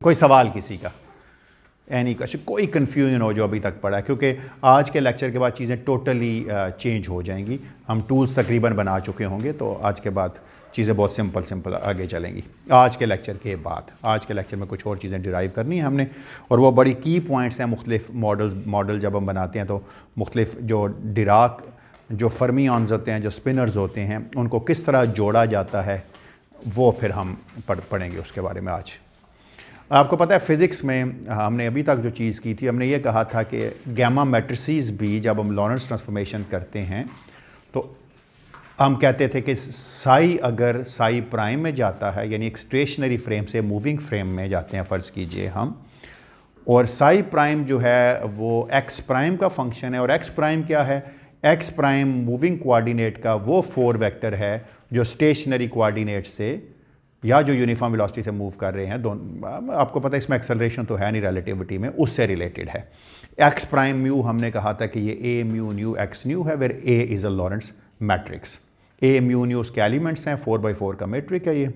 कोई सवाल किसी का, एनी क्वेश्चन, कोई कन्फ्यूजन हो जो अभी तक पड़ा है, क्योंकि आज के लेक्चर के बाद चीज़ें टोटली चेंज हो जाएंगी। हम टूल्स तकरीबन बना चुके होंगे, तो आज के बाद चीज़ें बहुत सिंपल आगे चलेंगी। आज के लेक्चर के बाद, आज के लेक्चर में कुछ और चीज़ें डिराइव करनी है हमने, और वो बड़ी की पॉइंट्स हैं। मुख्तलिफ मॉडल जब हम बनाते हैं तो मुख्तलिफ जो डिराक, जो फर्मियॉन्स होते हैं, जो स्पिनर्स होते हैं, उनको किस तरह जोड़ा जाता है, वो फिर हम पढ़ेंगे उसके बारे में आज। आपको पता है फ़िज़िक्स में हमने अभी तक जो चीज़ की थी, हमने ये कहा था कि गैमा मैट्रिसेस भी जब हम लॉरेंट्ज़ ट्रांसफॉर्मेशन करते हैं तो हम कहते थे कि साई अगर साई प्राइम में जाता है, यानी एक स्टेशनरी फ्रेम से मूविंग फ्रेम में जाते हैं फ़र्ज़ कीजिए हम, और साई प्राइम जो है वो एक्स प्राइम का फंक्शन है, और एक्स प्राइम क्या है, एक्स प्राइम मूविंग कोऑर्डिनेट का वो 4 वेक्टर है जो स्टेशनरी कोऑर्डिनेट से या जो यूनिफॉर्म वेलोसिटी से मूव कर रहे हैं। दोनों आपको पता है इसमें एक्सेलरेशन तो है नहीं रिलेटिविटी में, उससे रिलेटेड है। एक्स प्राइम म्यू हमने कहा था कि ये A mu nu X nu है, where A is a Lorentz matrix. A mu nu उसके एलिमेंट्स हैं, 4x4 का मैट्रिक है ये।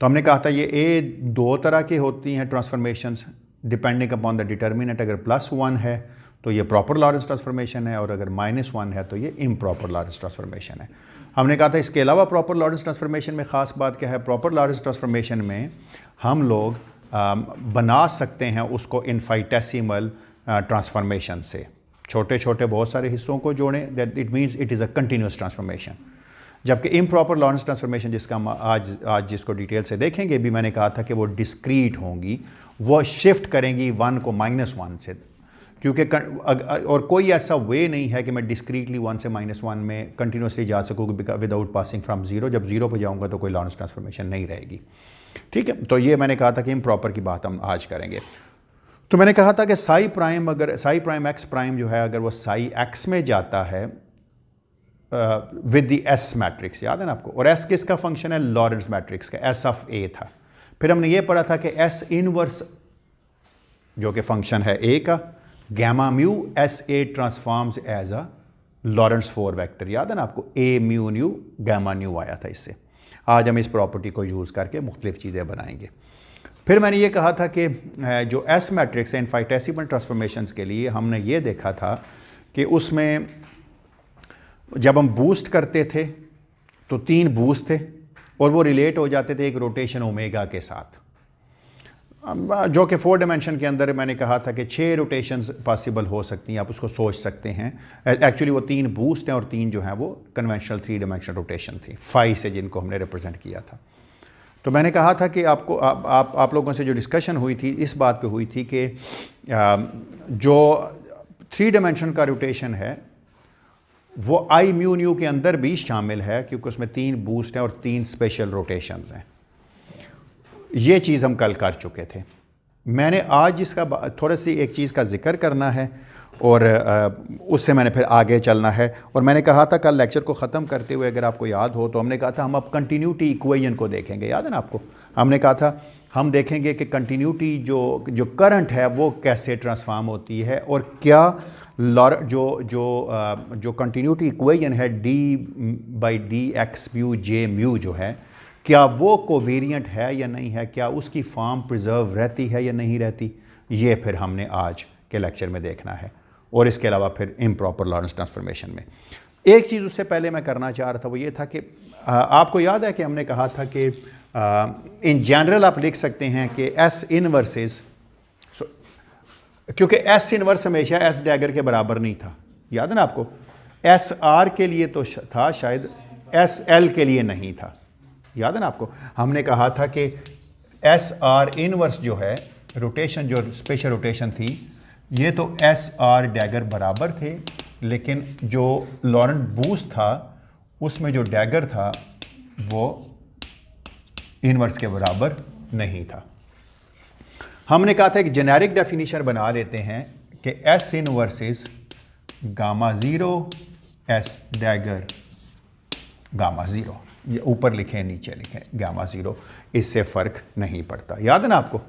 तो हमने कहा था ये ए दो तरह की होती हैं transformations, depending upon the determinant. अगर +1 है तो ये प्रॉपर लॉरेंट्ज़ ट्रांसफॉर्मेशन है, और अगर -1 है तो ये इम्प्रॉपर लॉरेंट्ज़ ट्रांसफॉर्मेशन है। हमने कहा था इसके अलावा प्रॉपर लॉरेंट्ज़ ट्रांसफॉर्मेशन में ख़ास बात क्या है, प्रॉपर लॉरेंट्ज़ ट्रांसफॉर्मेशन में हम लोग बना सकते हैं उसको इनफाइटेसिमल ट्रांसफॉर्मेशन से, छोटे छोटे बहुत सारे हिस्सों को जोड़ें, that it means it is a continuous transformation. जबकि इम्प्रॉपर लॉरेंट्ज़ ट्रांसफॉर्मेशन, जिसका हम आज जिसको डिटेल से देखेंगे भी, मैंने कहा था कि वो डिस्क्रीट होंगी, वो शिफ्ट करेंगी 1 को -1 से, क्योंकि और कोई ऐसा वे नहीं है कि मैं डिस्क्रीटली 1 से -1 में कंटिन्यूसली जा सकूँगा विदाउट पासिंग फ्रॉम 0। जब 0 पे जाऊँगा तो कोई लॉरेंट्ज़ ट्रांसफॉर्मेशन नहीं रहेगी। ठीक है, तो ये मैंने कहा था कि इम्प्रॉपर की बात हम आज करेंगे। तो मैंने कहा था कि साई प्राइम, अगर साई प्राइम एक्स प्राइम जो है, अगर वो साई एक्स में जाता है विद द एस मैट्रिक्स, याद है ना आपको, और एस किसका फंक्शन है, लॉरेंट्ज़ मैट्रिक्स का, एस ऑफ ए था। फिर हमने ये पढ़ा था कि एस इनवर्स जो कि फंक्शन है ए का, gamma mu S A transforms as a Lorentz 4 vector, याद है ना आपको, A mu nu gamma nu आया था इससे। आज हम इस प्रॉपर्टी को यूज़ करके मुख्तलिफ चीज़ें बनाएंगे। फिर मैंने ये कहा था कि जो एस मैट्रिक्स है इनफाइटेसिमल ट्रांसफॉर्मेशंस के लिए, हमने ये देखा था कि उसमें जब हम बूस्ट करते थे तो 3 बूस्ट थे, और वो रिलेट हो जाते थे एक रोटेशन ओमेगा के साथ, जो कि 4 डायमेंशन के अंदर मैंने कहा था कि 6 रोटेशंस पॉसिबल हो सकती हैं, आप उसको सोच सकते हैं। एक्चुअली वो 3 बूस्ट हैं, और 3 जो हैं वो कन्वेंशनल 3 डायमेंशन रोटेशन थी, फाई से जिनको हमने रिप्रेजेंट किया था। तो मैंने कहा था कि आपको आप लोगों से जो डिस्कशन हुई थी इस बात पे हुई थी कि जो 3 डायमेंशन का रोटेशन है वो आई म्यू न्यू के अंदर भी शामिल है, क्योंकि उसमें 3 बूस्ट हैं और 3 स्पेशल रोटेशंस हैं। ये चीज़ हम कल कर चुके थे। मैंने आज इसका थोड़ा सी एक चीज़ का जिक्र करना है, और उससे मैंने फिर आगे चलना है। और मैंने कहा था कल लेक्चर को ख़त्म करते हुए, अगर आपको याद हो, तो हमने कहा था हम अब कंटिन्यूटी इक्वेशन को देखेंगे, याद है ना आपको। हमने कहा था हम देखेंगे कि कंटिन्यूटी जो करंट है वो कैसे ट्रांसफॉर्म होती है, और क्या जो कंटिन्यूटी इक्वेशन है d/dx म्यू जे म्यू जो है, क्या वो कोवेरिएंट है या नहीं है, क्या उसकी फॉर्म प्रिजर्व रहती है या नहीं रहती, ये फिर हमने आज के लेक्चर में देखना है। और इसके अलावा फिर इम्प्रॉपर लॉरेंट्ज़ ट्रांसफॉर्मेशन में एक चीज़ उससे पहले मैं करना चाह रहा था, वो ये था कि आपको याद है कि हमने कहा था कि इन जनरल आप लिख सकते हैं कि एस इनवर्सेस, क्योंकि एस इनवर्स हमेशा एस डैगर के बराबर नहीं था, याद है ना आपको। एस आर के लिए तो था शायद, एस एल के लिए नहीं था, याद है ना आपको। हमने कहा था कि एस आर इनवर्स जो है रोटेशन, जो स्पेशल रोटेशन थी, ये तो एस आर डैगर बराबर थे, लेकिन जो लॉरेंट बूस्ट था उसमें जो डैगर था वो इनवर्स के बराबर नहीं था। हमने कहा था एक जेनेरिक डेफिनेशन बना लेते हैं कि S inverse is gamma 0 S dagger gamma 0, ये ऊपर लिखें नीचे लिखें गामा 0, इससे फ़र्क नहीं पड़ता, याद है ना आपको।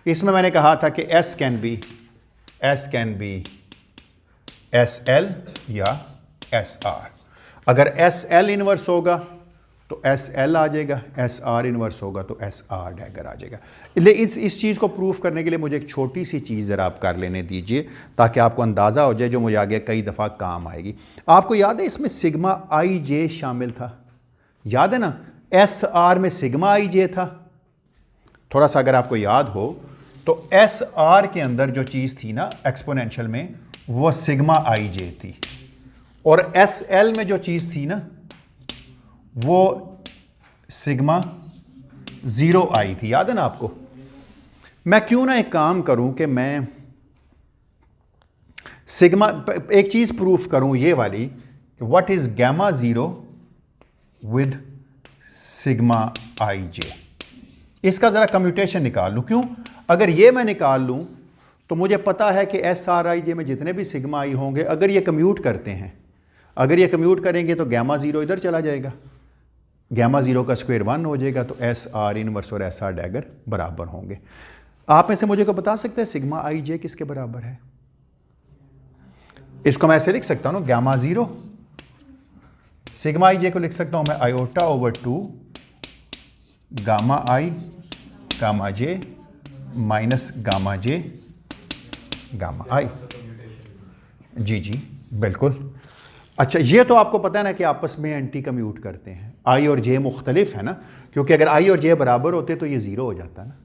इसमें मैंने कहा था कि S can be S L या एस आर। अगर एस एल इनवर्स होगा तो एस एल आ जाएगा, एस आर इन्वर्स होगा तो एस आर डैगर आ जाएगा। लेकिन इस चीज़ को प्रूफ करने के लिए मुझे एक छोटी सी चीज़ ज़रा आप कर लेने दीजिए ताकि आपको अंदाज़ा हो जाए, जो मुझे आगे कई दफ़ा काम आएगी। आपको याद है इसमें सिग्मा आई जे शामिल था, याद है ना, एस आर में सिग्मा आई जे था। थोड़ा सा अगर आपको याद हो तो एस आर के अंदर जो चीज़ थी ना एक्सपोनेंशियल में, वो सिग्मा आई जे थी, और एस एल में जो चीज़ थी ना वो सिग्मा ज़ीरो आई थी, याद है ना आपको। मैं क्यों ना एक काम करूं कि मैं सिग्मा एक चीज़ प्रूफ करूं, ये वाली, what is gamma zero with sigma I J. इसका ज़रा कम्यूटेशन निकाल लूँ। क्यों? अगर ये मैं निकाल लूँ तो मुझे पता है कि एस आर आई जे में जितने भी सिग्मा आई होंगे, अगर ये कम्यूट करते हैं, अगर ये कम्यूट करेंगे तो गैमा ज़ीरो इधर चला जाएगा, गैमा ज़ीरो का स्क्वायर 1 हो जाएगा, तो एस आर इनवर्स और एस आर डैगर बराबर होंगे। आप में से मुझे को बता सकते हैं सिग्मा आई जे किसके बराबर है? इसको मैं ऐसे लिख सकता हूँ ना, gamma zero, sigma I J को लिख सकता हूँ मैं iota over 2 gamma I gamma J minus gamma J gamma I. जी जी बिल्कुल। अच्छा, ये तो आपको पता है ना कि आपस में एंटी कम्यूट करते हैं, आई और जे मुख्तलिफ है ना, क्योंकि अगर आई और जे बराबर होते तो ये ज़ीरो हो जाता ना।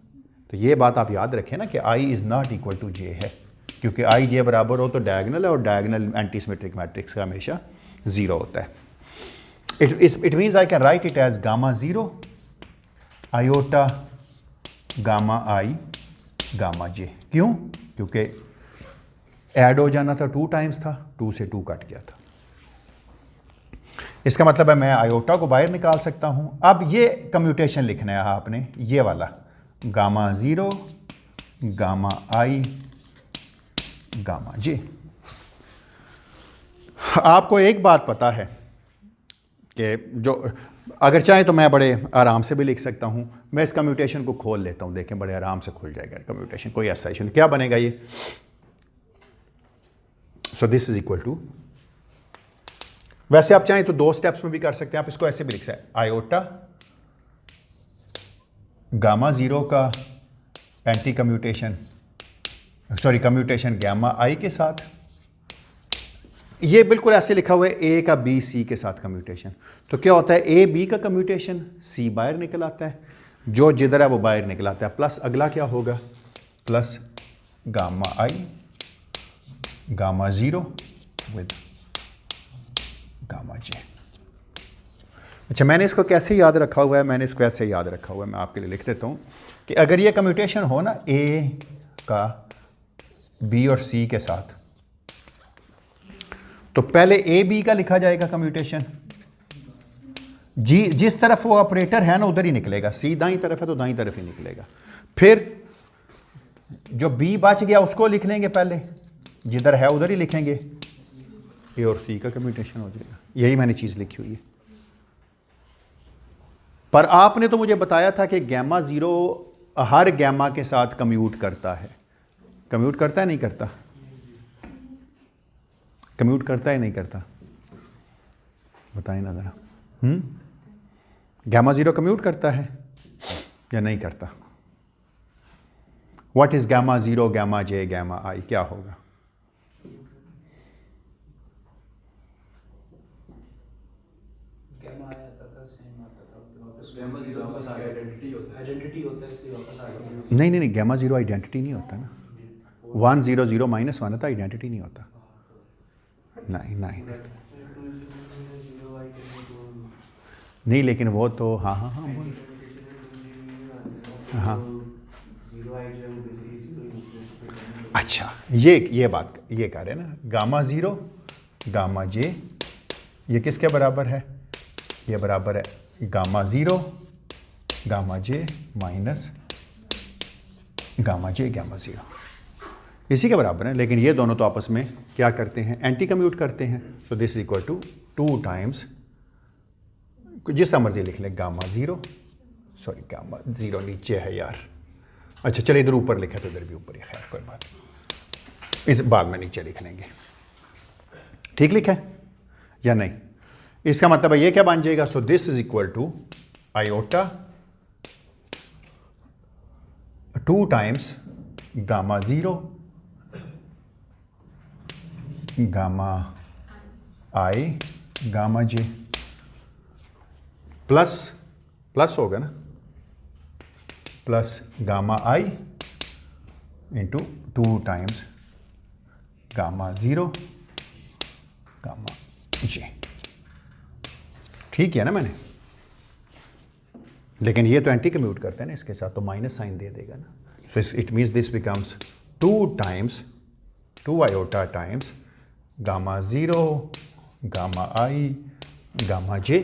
तो ये बात आप याद रखें ना कि I is not equal to जे है, क्योंकि आई जे बराबर हो तो डायगनल है, और डायगनल एंटी सिमेट्रिक मैट्रिक्स का हमेशा ज़ीरो होता है। It means I can write it as gamma zero iota gamma I gamma J. क्यों? क्योंकि ऐड हो जाना था, 2 टाइम्स था, 2 से 2 कट गया था। इसका मतलब है मैं आयोटा को बाहर निकाल सकता हूं। अब ये कम्यूटेशन लिखना है आपने, ये वाला गामा ज़ीरो गामा आई गामा जे। आपको एक बात पता है कि जो, अगर चाहे तो मैं बड़े आराम से भी लिख सकता हूं। मैं इस कम्यूटेशन को खोल लेता हूं, देखें बड़े आराम से खुल जाएगा कम्यूटेशन, कोई ऐसा इशू नहीं। क्या बनेगा ये? So this is equal to, वैसे आप चाहें तो 2 स्टेप्स में भी कर सकते हैं, आप इसको ऐसे भी लिख सकते हैं, आयोटा गामा ज़ीरो का anticommutation, sorry commutation gamma I के साथ, ये बिल्कुल ऐसे लिखा हुआ है ए का बी सी के साथ कम्यूटेशन। तो क्या होता है, ए बी का कम्यूटेशन, सी बाहर निकल आता है, जो जिधर है वो बाहर निकल आता है, प्लस अगला क्या होगा, plus gamma I gamma zero with gamma J. अच्छा, मैंने इसको कैसे याद रखा हुआ है? मैंने इसको ऐसे याद रखा हुआ है, मैं आपके लिए लिख देता हूँ कि अगर ये कम्यूटेशन हो ना ए का बी और सी के साथ, तो पहले ए बी का लिखा जाएगा कम्यूटेशन, जी जिस तरफ वो ऑपरेटर है ना उधर ही निकलेगा, सी दाईं तरफ है तो दाईं तरफ ही निकलेगा। फिर जो बी बच गया उसको लिख लेंगे, पहले जिधर है उधर ही लिखेंगे, ए और सी का कम्यूटेशन हो जाएगा। यही मैंने चीज़ लिखी हुई है। पर आपने तो मुझे बताया था कि गैमा ज़ीरो हर गैमा के साथ कम्यूट करता है। कम्यूट करता है नहीं करता? कम्यूट करता है नहीं करता? बताएं ना ज़रा। गैमा ज़ीरो कम्यूट करता है या नहीं करता? What is gamma zero gamma J gamma I, क्या होगा? नहीं नहीं नहीं, गैमा ज़ीरो आइडेंटिटी नहीं होता ना। 1 0 0 माइनस 1 था, आइडेंटिटी नहीं होता। नहीं नहीं नहीं, लेकिन वो तो हाँ हाँ हाँ हाँ। अच्छा, ये बात ये कह रहे हैं ना, गामा ज़ीरो गामा जे, ये किसके बराबर है? ये बराबर है gamma zero gamma J minus gamma J gamma zero, इसी के बराबर है। लेकिन ये दोनों तो आपस में क्या करते हैं, एंटी कम्यूट करते हैं। So this is equal to 2 times, जिस मर्जी लिख लें, gamma zero, sorry gamma zero नीचे है यार, अच्छा चलिए इधर ऊपर लिखा तो इधर भी ऊपर ही, खैर कोई बात नहीं, इस बाद में नीचे लिख लेंगे। ठीक लिखा है या नहीं? इसका मतलब है ये क्या बन जाएगा, so this is equal to iota 2 times gamma 0 gamma I gamma j plus होगा ना, plus gamma i into 2 times gamma 0 gamma j. ठीक है ना मैंने, लेकिन ये तो एंटी कम्यूट करते हैं ना इसके साथ, तो माइनस साइन दे देगा ना। So it means this becomes 2 times 2 iota times gamma 0 gamma I gamma j,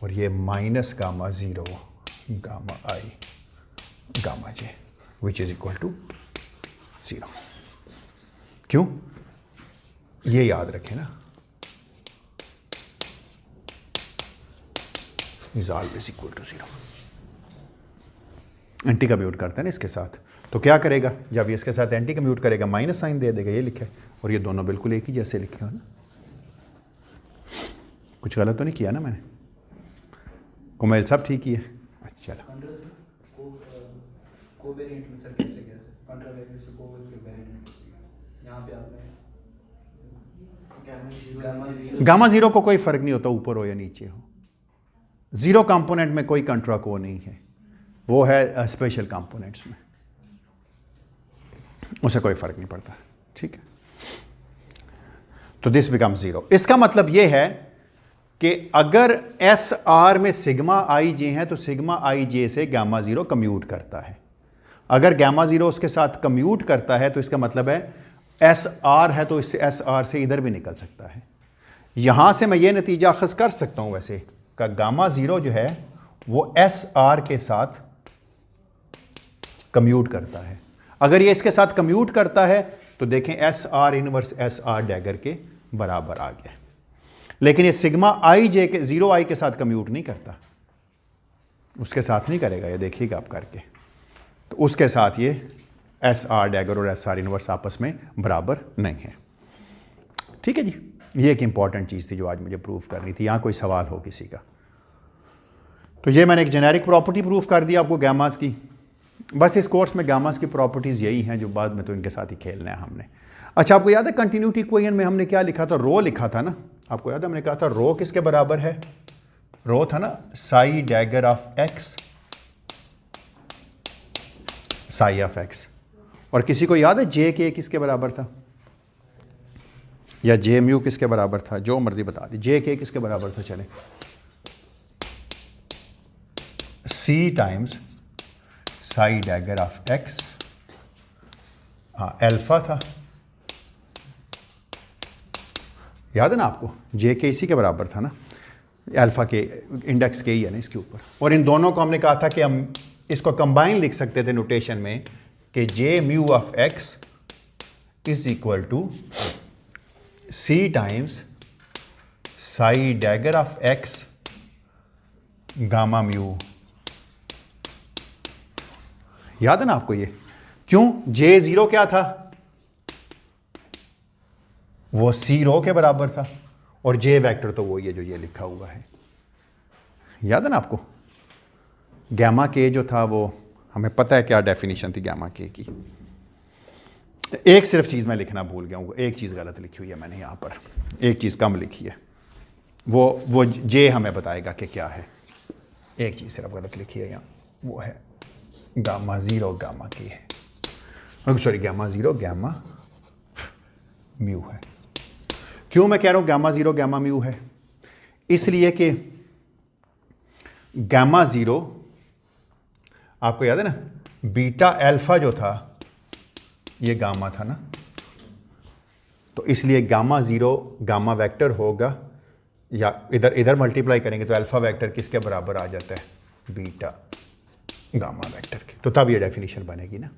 और ये minus gamma 0 gamma I gamma j which is equal to 0। क्यों, ये याद रखें ना, is always equal to 0। Anti commute करते हैं ना इसके साथ, तो क्या करेगा, जब ये इसके साथ एंटी कम्यूट करेगा माइनस साइन दे देगा, ये लिखा है, और ये दोनों बिल्कुल एक ही जैसे लिखे हो ना। कुछ गलत तो नहीं किया ना मैंने, कुमेल सब ठीक ही है। अच्छा गामा 0 को कोई फर्क नहीं होता ऊपर हो या नीचे हो, 0 कंपोनेंट में कोई कंट्रा को नहीं है, वो है स्पेशल कंपोनेंट्स में, उसे कोई फर्क नहीं पड़ता। ठीक है, तो दिस बिकम 0। इसका मतलब यह है कि अगर एस आर में सिग्मा आई जे है तो सिग्मा आई जे से गामा 0 कम्यूट करता है। अगर गामा 0 उसके साथ कम्यूट करता है तो इसका मतलब है एस आर है, तो इससे एस आर से इधर भी निकल सकता है। यहां से मैं ये नतीजा अखज़ कर सकता हूं वैसे का गामा 0 जो है वो एस आर के साथ कम्यूट करता है। अगर ये इसके साथ कम्यूट करता है तो देखें S R inverse S R dagger के बराबर आ गया, लेकिन ये सिग्मा आई जे के 0 आई के साथ कम्यूट नहीं करता, उसके साथ नहीं करेगा, ये देखिएगा आप करके, तो उसके साथ ये एस आर डैगर और एस आर इनवर्स आपस में बराबर नहीं है। ठीक है जी, ये एक इंपॉर्टेंट चीज़ थी जो आज मुझे प्रूफ करनी थी। यहाँ कोई सवाल हो किसी का, तो ये मैंने एक जेनेरिक प्रॉपर्टी प्रूफ कर दी आपको गैमास की। बस इस कोर्स में गैमास की प्रॉपर्टीज़ यही हैं जो बाद में तो इनके साथ ही खेलना है हमने। अच्छा, आपको याद है कंटिन्यूटी इक्वेशन में हमने क्या लिखा था, रो लिखा था ना, आपको याद है हमने कहा था रो किसके बराबर है, रो था ना Sai dagger of x Sai of x, और किसी को याद है जे के किसके बराबर था, या जे म्यू किसके बराबर था, जो मर्जी बता दी, जे के किसके बराबर था, चले c times psi dagger of x, हाँ एल्फा था, याद है ना आपको, जे के इसी के बराबर था ना, अल्फा के इंडेक्स के ही है ना इसके ऊपर। और इन दोनों को हमने कहा था कि हम इसको कंबाइन लिख सकते थे नोटेशन में कि j mu of x is equal to c times psi dagger of x gamma mu. याद है ना आपको ये, क्यों, जे 0 क्या था, वो सी रो के बराबर था, और जे वेक्टर तो वही है जो ये लिखा हुआ है, याद है ना आपको। गैमा के जो था वो हमें पता है क्या डेफिनेशन थी गैमा के की। एक सिर्फ चीज़ मैं लिखना भूल गया हूँ, एक चीज़ गलत लिखी हुई है मैंने यहाँ पर, एक चीज़ कम लिखी है, वो जे हमें बताएगा कि क्या है। एक चीज़ सिर्फ गलत लिखी है यहाँ, वो है गामा 0 गामा के है, सॉरी गामा 0 गामा म्यू है। क्यों मैं कह रहा हूँ गामा 0 गामा म्यू है, इसलिए कि गामा 0 आपको याद है ना, बीटा अल्फा जो था ये गामा था ना, तो इसलिए गामा 0 गामा वेक्टर होगा, या इधर मल्टीप्लाई करेंगे तो अल्फा वेक्टर किसके बराबर आ जाता है, बीटा गामा वेक्टर के, तो तब ये डेफिनेशन बनेगी ना।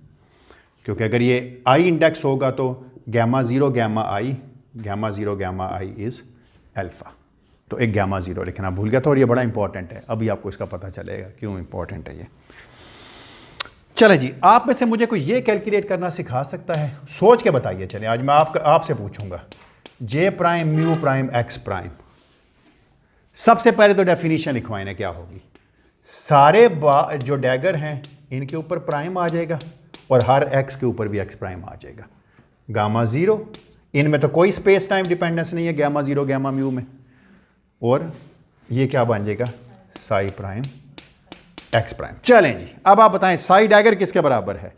क्योंकि अगर ये आई इंडेक्स होगा तो gamma 0 gamma I is alpha, तो एक गामा 0 लिखना भूल गया था, और ये बड़ा इंपॉर्टेंट है, अभी आपको इसका पता चलेगा क्यों इंपॉर्टेंट है ये। चले जी, आप में से मुझे कोई ये कैलकुलेट करना सिखा सकता है, सोच के बताइए। चले आज मैं आपसे पूछूंगा j prime mu prime x prime सबसे पहले तो डेफिनेशन लिखवाएं ना, क्या होगी, सारे जो डैगर हैं इनके ऊपर प्राइम आ जाएगा और हर एक्स के ऊपर भी एक्स प्राइम आ जाएगा। गामा ज़ीरो, इनमें तो कोई स्पेस टाइम डिपेंडेंस नहीं है, गामा ज़ीरो गामा म्यू में, और ये क्या बन जाएगा, साई प्राइम एक्स प्राइम। चलें जी, अब आप बताएं साई डैगर किसके बराबर है?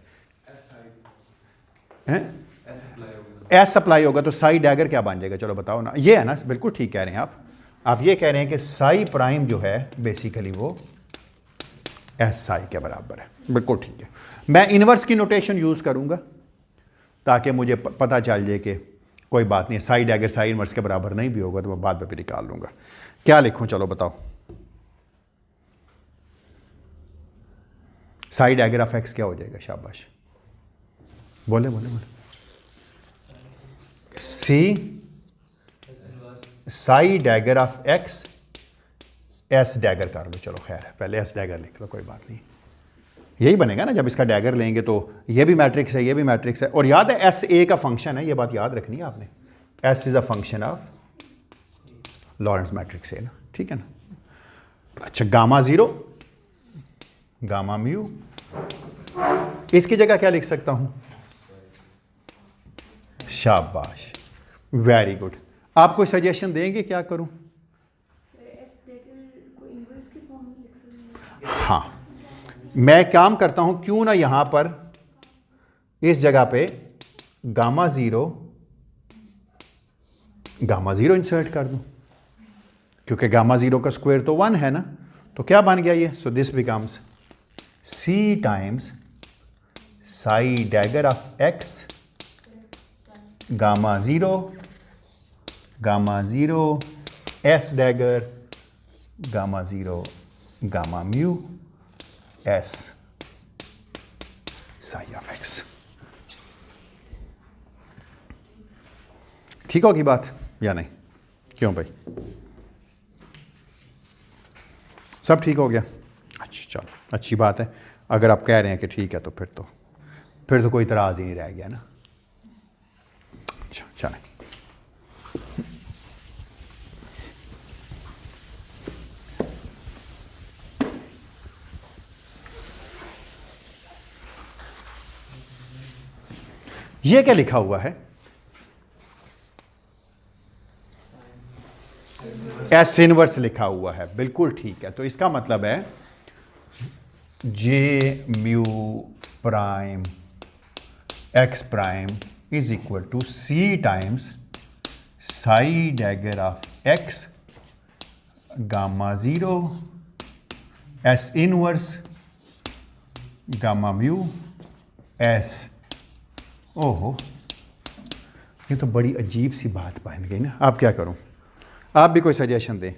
एस सप्लाई होगा तो साई डैगर क्या बन जाएगा, चलो बताओ ना। ये है ना, बिल्कुल ठीक कह रहे हैं आप ये कह रहे हैं कि साई प्राइम जो है बेसिकली वो एस साई के बराबर है, बिल्कुल ठीक है। मैं इनवर्स की नोटेशन यूज करूंगा ताकि मुझे पता चल जाए कि कोई बात नहीं, साई डैगर साई इनवर्स के बराबर नहीं भी होगा तो मैं बाद में भी निकाल लूंगा। क्या लिखूं, चलो बताओ। साई डैगर ऑफ एक्स क्या हो जाएगा, शाबाश, बोले बोले बोले। C psi dagger of x, S dagger कर लो, चलो खैर है, पहले एस डैगर लिख लो, कोई बात नहीं, यही बनेगा ना, जब इसका डैगर लेंगे तो ये भी मैट्रिक्स है, ये भी मैट्रिक्स है, और याद है एस ए का फंक्शन है, ये बात याद रखनी है आपने, S is a function of Lawrence matrix है ना, ठीक है ना। अच्छा, गामा ज़ीरो गामा म्यू, इसकी जगह क्या लिख सकता हूं, शाबाश, वेरी गुड। आप कोई सजेशन देंगे क्या करूं? हाँ, मैं काम करता हूं, क्यों ना यहां पर इस जगह पे गामा ज़ीरो इंसर्ट कर दूं, क्योंकि गामा ज़ीरो का स्क्वायर तो 1 है ना, तो क्या बन गया ये, so this becomes C times psi dagger of x gamma zero S dagger gamma zero gamma mu S psi of X. ठीक होगी बात या नहीं, क्यों भाई, सब ठीक हो गया? अच्छा, चलो अच्छी बात है, अगर आप कह रहे हैं कि ठीक है तो फिर तो कोई इतराज़ ही नहीं रह गया ना। अच्छा चलें, ये क्या लिखा हुआ है, एस इनवर्स लिखा हुआ है, बिल्कुल ठीक है। तो इसका मतलब है j mu prime x prime is equal to c times psi dagger of x gamma zero S inverse gamma mu S. ओहो, ये तो बड़ी अजीब सी बात बन गई ना। आप क्या करूं, आप भी कोई सजेशन दें।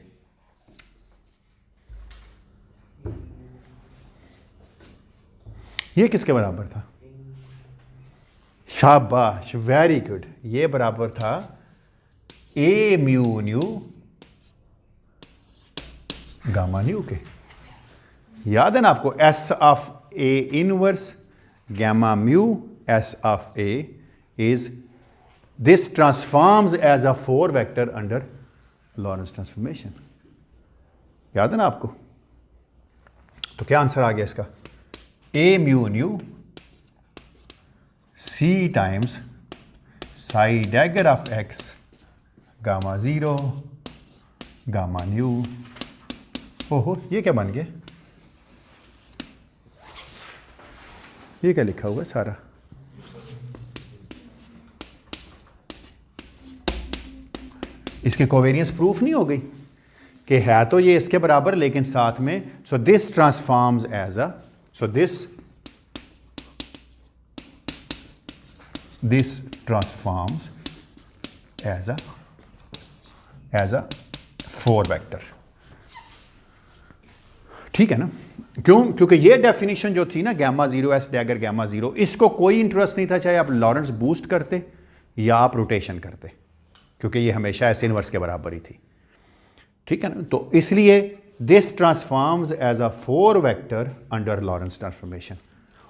ये किसके बराबर था, शाबाश, वेरी गुड, ये बराबर था A mu nu gamma nu के। याद है ना आपको, S of A inverse gamma mu S of A is this transforms as a 4 vector under Lorentz transformation. याद है ना आपको? तो क्या आंसर आ गया इसका, a mu nu c times psi dagger of x gamma zero gamma nu. ओहो, ये क्या बन गया, ये क्या लिखा हुआ है सारा, इसकी कोवेरियंस प्रूफ नहीं हो गई कि है तो ये इसके बराबर लेकिन साथ में, so this transforms as a, so this transforms as a 4 vector. ठीक है ना, क्यों, क्योंकि ये डेफिनेशन जो थी ना, gamma zero S dagger gamma zero, इसको कोई इंटरेस्ट नहीं था चाहे आप लॉरेंस बूस्ट करते या आप रोटेशन करते, क्योंकि ये हमेशा एस इनवर्स के बराबर ही थी। ठीक है ना, तो इसलिए this transforms as a 4 vector under Lorentz transformation,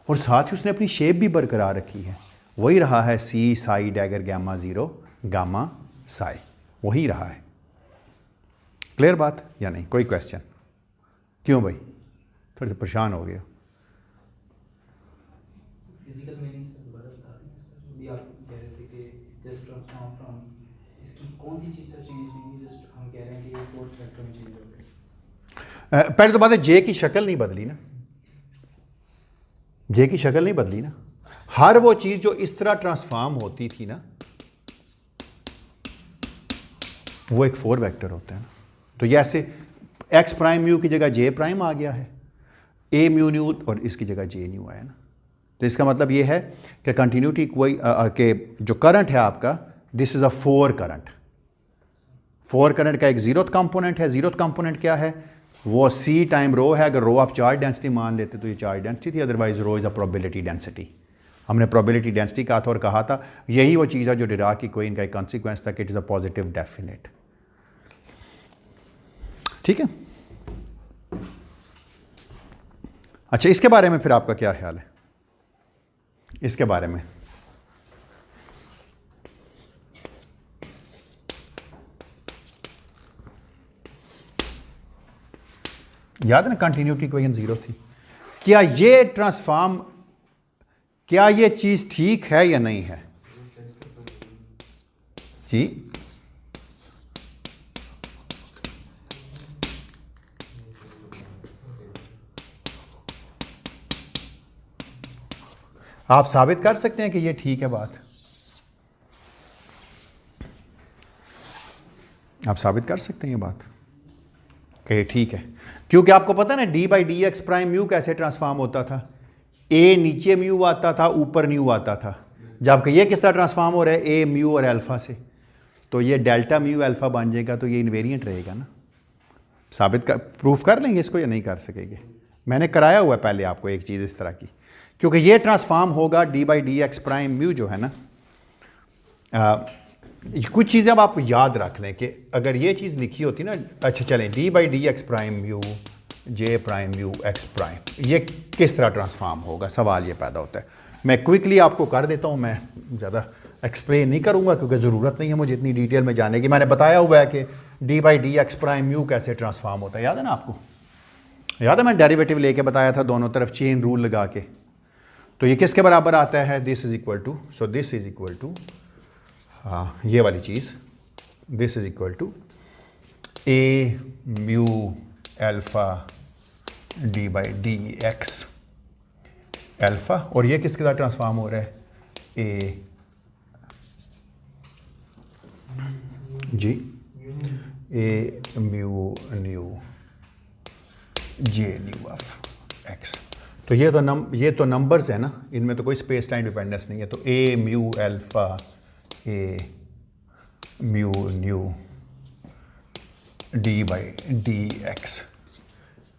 और साथ ही उसने अपनी शेप भी बरकरार रखी है, वही रहा है c psi dagger gamma zero gamma psi, वही रहा है। क्लियर बात या नहीं? कोई क्वेश्चन? क्यों भाई, थोड़े परेशान हो गए हो? फिजिकल मीनिंग से दोबारा बता दें इसका, जो भी आप कह रहे थे कि जस्ट ट्रांसफॉर्म फ्रॉम, इसकी कौन सी चीज़ से चेंज नहीं हुई, जस्ट हम कह रहे हैं कि ये फोर्थ फैक्टर में चेंज हो गया। पहले तो बात है, जे की शक्ल नहीं बदली ना, जे की शक्ल नहीं बदली ना। हर वो चीज़ जो इस तरह ट्रांसफॉर्म होती थी ना, वो एक 4 वेक्टर होता है ना। तो ये ऐसे एक्स प्राइम म्यू की जगह जे प्राइम आ गया है, ए म्यू न्यू और इसकी जगह जे न्यू आया ना। तो इसका मतलब ये है कि कंटिन्यूटी कोई के जो करंट है आपका, this is a 4 current. 4 current का एक जीरोथ कंपोनेंट है। जीरोथ कंपोनेंट क्या है? वो सी टाइम रो है। अगर रो आप चार्ज डेंसिटी मान लेते तो ये चार्ज डेंसिटी थी, otherwise rho is a probability density. हमने प्रोबेबिलिटी डेंसिटी कहा था और कहा था यही वो चीज़ है जो डिराक की कोई इनका एक कॉन्सिक्वेंस था कि it is a positive definite. ठीक है, अच्छा इसके बारे में फिर आपका क्या ख्याल है? इसके बारे में याद है ना, कंटिन्यूटी इक्वेशन 0 थी। क्या ये ट्रांसफॉर्म, क्या ये चीज ठीक है या नहीं है जी? आप साबित कर सकते हैं कि ये ठीक है बात? आप साबित कर सकते हैं ये बात कि ये ठीक है? क्योंकि आपको पता है ना D by D x prime mu कैसे ट्रांसफॉर्म होता था। ए नीचे म्यू आता था, ऊपर म्यू आता था। जबकि ये किस तरह ट्रांसफॉर्म हो रहा है? ए म्यू और अल्फा से। तो ये डेल्टा म्यू अल्फा बन जाएगा, तो ये इनवेरिएंट रहेगा ना। साबित कर, प्रूफ कर लेंगे इसको या नहीं कर सकेंगे? मैंने कराया हुआ है पहले आपको एक चीज़ इस तरह की, क्योंकि ये ट्रांसफॉर्म होगा D by D x prime mu जो है ना। कुछ चीज़ें अब आप याद रख लें कि अगर ये चीज़ लिखी होती ना, अच्छा चलें, D by D x prime mu J prime mu ex prime, ये किस तरह ट्रांसफॉर्म होगा, सवाल ये पैदा होता है। मैं क्विकली आपको कर देता हूँ, मैं ज़्यादा एक्सप्लेन नहीं करूँगा क्योंकि ज़रूरत नहीं है मुझे इतनी डिटेल में जाने की। मैंने बताया हुआ है कि D by D x prime mu कैसे ट्रांसफॉर्म होता है, याद है ना आपको? याद है, मैं डेरिवेटिव लेके बताया था दोनों तरफ चेन रूल लगा के। तो ये किसके बराबर आता है? This is equal to, so this is equal to, हाँ ये वाली चीज़, this is equal to A mu alpha d by D x alpha, और ये किसके साथ ट्रांसफॉर्म हो रहा है? A g a mu nu J nu of x. तो ये तो नंबर्स है ना, इनमें तो कोई स्पेस टाइम डिपेंडेंस नहीं है। तो a mu alpha a mu nu d by D x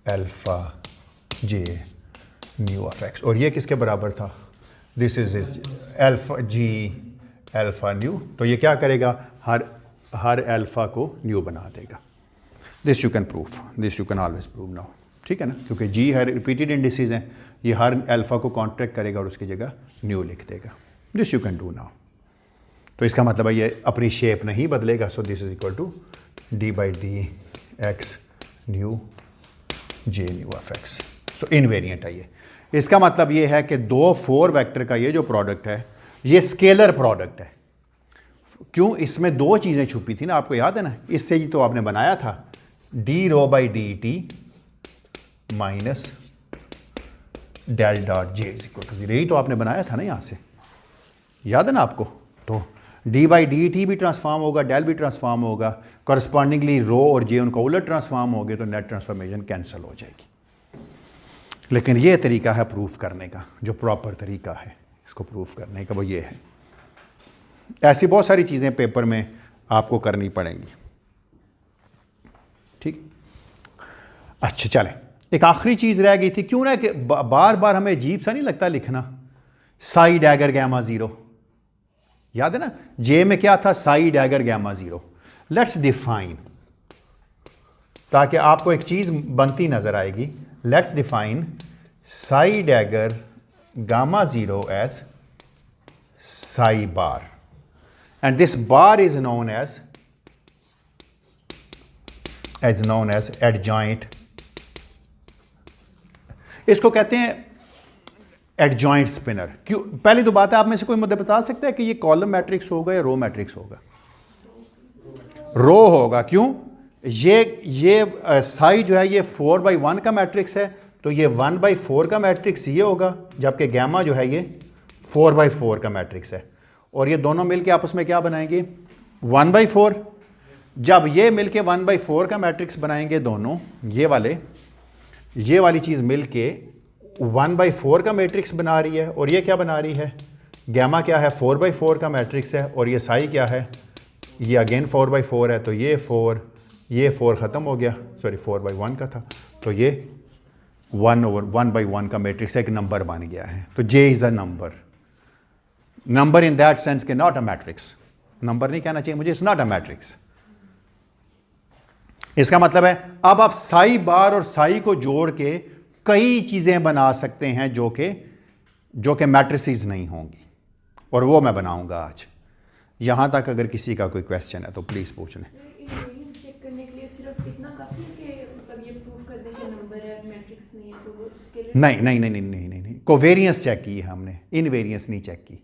alpha j nu of x, और ये किसके बराबर था? This is alpha g alpha nu. तो ये क्या करेगा? हर अल्फा को न्यू बना देगा। This you can proof, this you can always prove now, ठीक है ना, क्योंकि जी हर रिपीटेड इंडिसेस हैं, ये हर अल्फा को कॉन्ट्रैक्ट करेगा और उसकी जगह न्यू लिख देगा। This you can do now. तो इसका मतलब है ये अपनी शेप नहीं बदलेगा। So this is equal to D by D X nu J nu of X. So invariant है ये। इसका मतलब ये है कि 2 4 वेक्टर का ये जो प्रोडक्ट है ये स्केलर प्रोडक्ट है। क्यों? इसमें 2 चीज़ें छुपी थी ना, आपको याद है ना, इससे ही तो आपने बनाया था D rho by D T minus del dot J is equal to 0, यही तो आपने बनाया था ना यहाँ से, याद है ना आपको? तो डी बाई डी टी भी ट्रांसफॉर्म होगा, डेल भी ट्रांसफॉर्म होगा, करस्पॉन्डिंगली रो और जे उनका उलट ट्रांसफॉर्म हो गए तो नेट ट्रांसफॉर्मेशन कैंसिल हो जाएगी। लेकिन ये तरीका है प्रूफ करने का, जो प्रॉपर तरीका है इसको प्रूफ करने का वो ये है। ऐसी बहुत सारी चीज़ें पेपर में आपको करनी पड़ेंगी, ठीक। अच्छा चलें, एक आखिरी चीज़ रह गई थी, क्यों ना कि बार बार हमें अजीब सा नहीं लगता लिखना, साई डैगर गैमा 0, याद है ना? जे में क्या था? Psi dagger gamma 0। Let's define, ताकि आपको एक चीज़ बनती नज़र आएगी। Let's define psi dagger gamma 0 as psi bar, and this bar is known as as known as adjoint, इसको कहते हैं एडजॉइंट स्पिनर। क्यों? पहली तो बात है, आप में से कोई मुझे बता सकता है कि ये कॉलम मैट्रिक्स होगा या रो मैट्रिक्स होगा? रो होगा। क्यों? ये साई जो है ये 4/1 का मैट्रिक्स है, तो ये 1/4 का मैट्रिक्स ये होगा, जबकि गैमा जो है ये 4/4 का मैट्रिक्स है। और ये दोनों मिलके आपस में क्या बनाएंगे? 1/4। जब ये मिलके 1/4 का मैट्रिक्स बनाएंगे दोनों, ये वाली चीज़ मिलके 1/4 का मैट्रिक्स बना रही है, और ये क्या बना रही है? गैमा क्या है? 4/4 का मैट्रिक्स है, और ये साई क्या है? ये अगेन 4/4 है, तो ये 4 ख़त्म हो गया, सॉरी 4/1 का था, तो ये 1/1 का मैट्रिक्स एक नंबर बन गया है। तो J is a number in that sense के नॉट अ मैट्रिक्स। नंबर नहीं कहना चाहिए मुझे, इट्स नॉट अ मैट्रिक्स। इसका मतलब है अब आप साई बार और साई को जोड़ के कई चीज़ें बना सकते हैं जो कि मैट्रिसेस नहीं होंगी, और वो मैं बनाऊंगा आज। यहां तक अगर किसी का कोई क्वेश्चन है तो प्लीज़ पूछ लें। इनवेरियंस चेक करने के लिए सिर्फ इतना काफी है कि मतलब ये प्रूव कर दें कि नंबर है मैट्रिक्स नहीं है, तो वो स्केलर नहीं, कोवेरियंस चेक की है हमने, इनवेरियंस नहीं चेक की।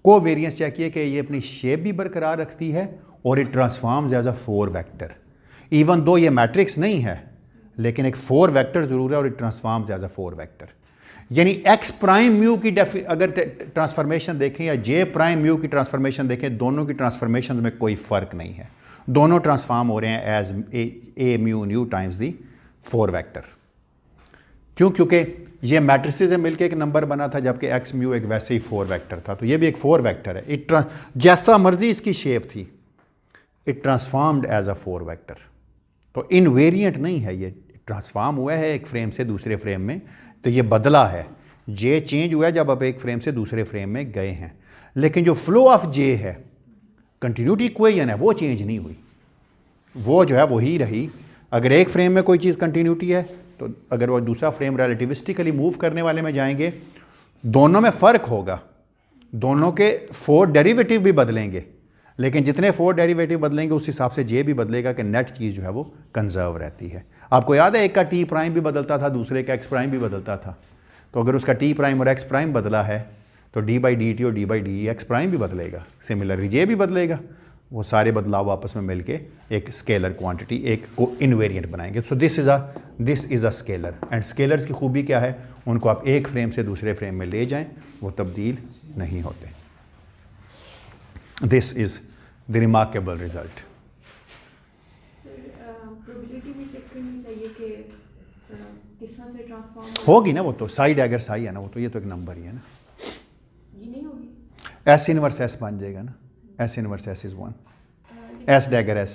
कोवेरियंस चेक किया कि ये अपनी शेप भी बरकरार रखती है और it transforms as a 4 vector. Even though ये मैट्रिक्स नहीं है, लेकिन एक 4 वेक्टर जरूर है और it transforms as a 4 vector. यानी एक्स प्राइम म्यू की अगर ट्रांसफॉर्मेशन देखें या जे प्राइम म्यू की ट्रांसफॉर्मेशन देखें, दोनों की ट्रांसफॉर्मेशन में कोई फर्क नहीं है, दोनों ट्रांसफॉर्म हो रहे हैं as A mu nu times the 4 vector. क्यों? क्योंकि ये मैट्रिसेस से मिलकर एक नंबर बना था, जबकि एक्स म्यू एक वैसे ही 4 वेक्टर था, तो ये भी एक 4 वेक्टर है। जैसा मर्जी इसकी शेप थी, it transformed as a 4 vector. तो इनवेरिएंट नहीं है, ये ट्रांसफॉर्म हुआ है एक फ्रेम से दूसरे फ्रेम में, तो ये बदला है। जे चेंज हुआ है जब आप एक फ्रेम से दूसरे फ्रेम में गए हैं, लेकिन जो फ्लो ऑफ जे है, कंटिन्यूटी इक्वेशन है, वो चेंज नहीं हुई, वो जो है वही रही। अगर एक फ्रेम में कोई चीज़ कंटिन्यूटी है, तो अगर वो दूसरा फ्रेम रिलेटिविस्टिकली मूव करने वाले में जाएंगे, दोनों में फ़र्क होगा, दोनों के 4 डेरिवेटिव भी बदलेंगे, लेकिन जितने 4 डेरिवेटिव बदलेंगे उस हिसाब से जे भी बदलेगा कि नेट चीज़ जो है वो कंजर्व रहती है। आपको याद है एक का टी प्राइम भी बदलता था, दूसरे का एक्स प्राइम भी बदलता था, तो अगर उसका टी प्राइम और एक्स प्राइम बदला है तो डी/dt और डी/dy एक्स प्राइम भी बदलेगा, सिमिलरली जे भी बदलेगा। वो सारे बदलाव आपस में मिलके एक स्केलर क्वांटिटी, एक को इनवेरिएंट बनाएंगे। So this is a scalar, and scalars की खूबी क्या है? उनको आप एक फ्रेम से दूसरे फ्रेम में ले जाएं, वो तब्दील नहीं होते। This is the remarkable result. Probability भी चेक करनी चाहिए कि किस तरह से ट्रांसफॉर्म होगी ना, वो तो साई डैगर साई है ना, वो तो ये तो एक नंबर ही है ना। ये नहीं होगी, एस इनवर्स एस बन जाएगा ना, S inverse S is 1, S dagger S.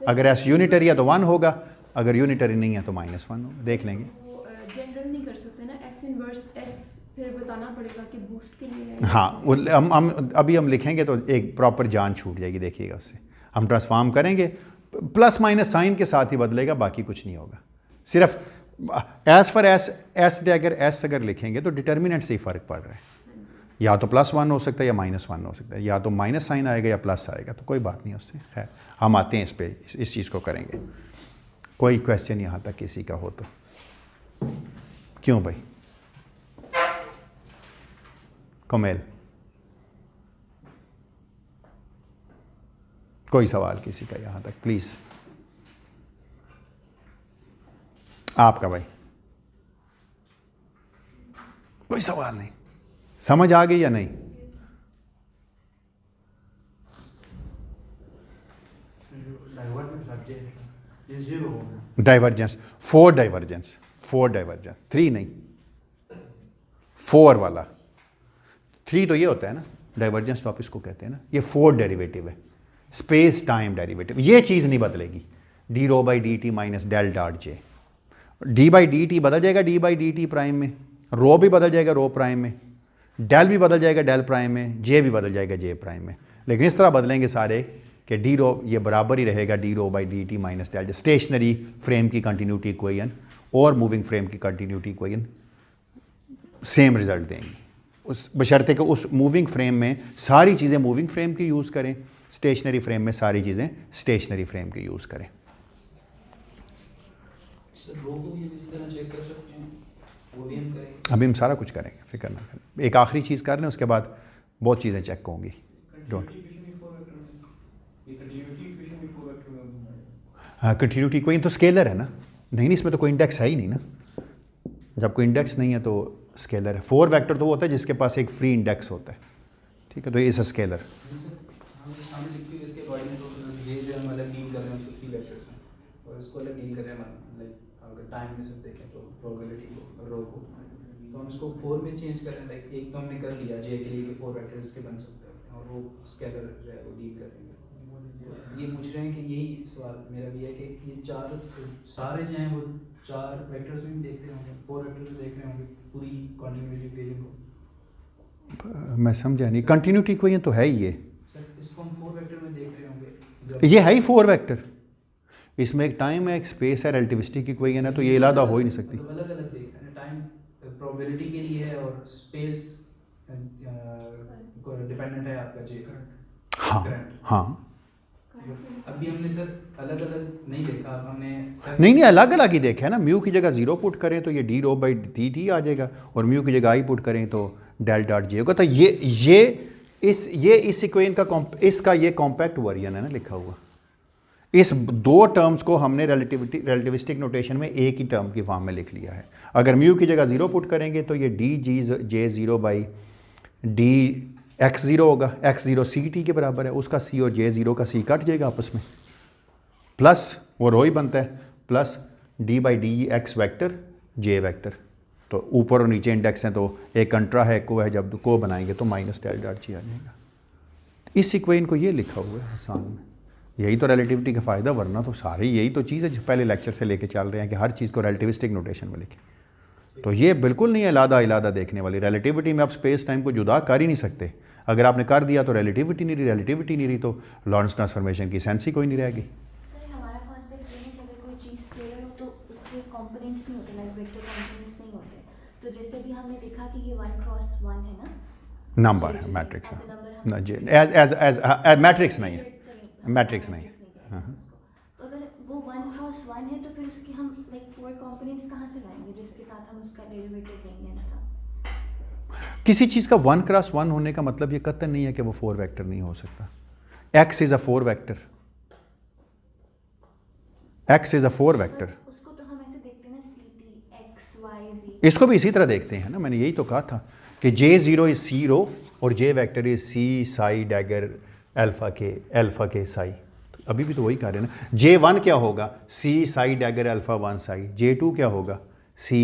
अगर एस यूनिटरी है तो 1 होगा, अगर यूनिटरी नहीं है तो -1 होगा, देख लेंगे। वो जनरल नहीं कर सकते ना, एस इनवर्स एस फिर बताना पड़ेगा कि बूस्ट के लिए है। हाँ, वो हम अभी लिखेंगे तो एक प्रॉपर जान छूट जाएगी, देखिएगा उससे। हम ट्रांसफॉर्म करेंगे, प्लस माइनस साइन के साथ ही बदलेगा, बाकी कुछ नहीं होगा। सिर्फ S for S dagger S अगर लिखेंगे तो डिटर्मिनेंट से ही फ़र्क पड़ रहा है, या तो +1 हो सकता है या -1 हो सकता है, या तो माइनस साइन आएगा या प्लस आएगा, तो कोई बात नहीं उससे है। हम आते हैं इस पे, इस चीज़ को करेंगे। कोई क्वेश्चन यहाँ तक किसी का हो तो? क्यों भाई? कमेल, कोई सवाल किसी का यहाँ तक प्लीज़? आपका भाई कोई सवाल नहीं? समझ आ गई या नहीं? डाइवर्जेंस, 4 डाइवर्जेंस, 3 नहीं, 4 वाला। 3 तो ये होता है ना, डाइवर्जेंस तो आप इसको कहते हैं ना, ये 4 डेरिवेटिव है, स्पेस टाइम डेरिवेटिव। ये चीज़ नहीं बदलेगी, d/dt माइनस डेल डॉट जे। d/dt बदल जाएगा d/dt प्राइम में, रो भी बदल जाएगा रो प्राइम में, डेल भी बदल जाएगा डेल प्राइम में, जे भी बदल जाएगा जे प्राइम में, लेकिन इस तरह बदलेंगे सारे कि डी रो ये बराबर ही रहेगा d/dt minus del. Stationary frame की कंटिन्यूटी इक्वेशन और मूविंग फ्रेम की कंटिन्यूटी इक्वेशन सेम रिजल्ट देंगी, उस बशर्ते कि उस मूविंग फ्रेम में सारी चीज़ें मूविंग फ्रेम की यूज़ करें, स्टेशनरी फ्रेम में सारी चीज़ें स्टेशनरी फ्रेम की यूज़ करें। सर रो को भी इसी तरह चेक कर सकते हैं, वो भी हम करेंगे। अभी हम सारा कुछ करेंगे, फिक्र ना करें। एक आखिरी चीज़ कर लें, उसके बाद बहुत चीज़ें चेक होंगी। डोंट हाँ, कंटिन्यूटी कोई तो स्केलर है ना, नहीं इसमें तो कोई इंडेक्स है ही नहीं ना। जब कोई इंडेक्स नहीं है तो स्केलर है। 4 वेक्टर तो वो होता है जिसके पास एक फ्री इंडेक्स होता है, ठीक है, तो ये इज अ स्केलर। सामने लिखी हुई इसके अकॉर्डिंग तो ये जो हम अलग डील कर रहे हैं उसको 3 वेक्टर्स में, और इसको अलग डील कर रहे हैं लाइक अगर टाइम में से देखें तो प्रोबेबिलिटी को, रो को, तो हम इसको 4 में चेंज कर रहे हैं। लाइक एक तो हमने कर लिया जे के लिए कि 4 वेक्टर्स के बन सकते हैं, और वो स्केलर जो है वो डील करेंगे। ये पूछ रहे हैं कि यही सवाल मेरा भी है कि ये 4 सारे जो हैं वो 4 वेक्टर्स में देख रहे होंगे, 4 वेक्टर्स में देख रहे होंगे पूरी कॉन्टिन्यूटी इक्वेशन को। मैं समझा नहीं, कंटिन्यूटी इक्वेशन तो है ही ये, सर इसको हम 4 वेक्टर में देख रहे होंगे। ये है ही 4 वेक्टर। इसमें एक टाइम है, एक स्पेस है, रिलेटिविस्टिक इक्वेशन है, तो ये अलग हो ही नहीं सकती। अलग अलग देख रहे हैं, टाइम प्रोबेबिलिटी के लिए है और स्पेस डिपेंडेंट है आपका जे। हाँ हाँ, अभी हमने सर अलग अलग नहीं देखा, अब हमने नहीं अलग अलग ही देखा है ना। म्यू की जगह 0 पुट करें तो ये d rho by D t आ जाएगा, और म्यू की जगह आई पुट करें तो डेल डॉट जे होगा। तो ये इस इक्वेशन का इसका ये कॉम्पैक्ट वर्जन है ना लिखा हुआ। इस 2 टर्म्स को हमने रिलेटिविस्टिक नोटेशन में एक ही टर्म की फॉर्म में लिख लिया है। अगर म्यू की जगह 0 पुट करेंगे तो ये D G J 0 by D x 0 होगा। एक्स 0 सी टी के बराबर है, उसका सी और जे 0 का सी कट जाएगा आपस में, प्लस वो रो ही बनता है, plus D by D x vector J vector. तो ऊपर और नीचे इंडेक्स हैं तो एक कंट्रा है, को है, जब को बनाएंगे तो माइनस डेल डॉट जी आ जाएगा। इस इक्वेशन को ये लिखा हुआ है आसान में, यही तो रिलेटिविटी का फ़ायदा, वरना तो सारी यही तो चीज़ है जो पहले लेक्चर से लेके चल रहे हैं कि हर चीज़ को रिलेटिविस्टिक नोटेशन में लिखें। तो ये बिल्कुल नहीं है इलादा देखने वाली। रिलेटिविटी में आप स्पेस टाइम को जुदा कर ही नहीं सकते। अगर आपने कर दिया तो रिलेटिविटी नहीं रही तो लॉरेंस ट्रांसफॉर्मेशन की सेंस ही कोई नहीं रहेगी। सर हमारा कॉन्सेप्ट ये है कि अगर कोई चीज़ स्केलर हो तो उसके कंपोनेंट्स नहीं होते, लाइक वेक्टर कंपोनेंट्स नहीं होते। तो जैसे भी हमने देखा कि ये 1 क्रॉस 1 है ना, नंबर है, मैट्रिक्स है, मैट्रिक्स नहीं है, मैट्रिक्स नहीं है। तो अगर वो 1 क्रॉस 1 है तो फिर उसके हम लाइक 4 कंपोनेंट्स कहाँ से लाएंगे जिसके साथ हम उसका डेरिवेटिव लेंगे एंड स्टफ। किसी चीज़ का 1 क्रॉस 1 होने का मतलब ये कतई नहीं है कि वो 4 वेक्टर नहीं हो सकता। x is a 4 vector, x is a 4 vector. उसको तो हम ऐसे देखते हैं ना, ct x y z। इसको भी इसी तरह देखते हैं ना, मैंने यही तो कहा था कि J0 इज सी रो और J vector is C psi dagger alpha के साई। तो अभी भी तो वही कह रहे हैं ना। J1 क्या होगा, c psi dagger alpha 1 psi. J2 क्या होगा, c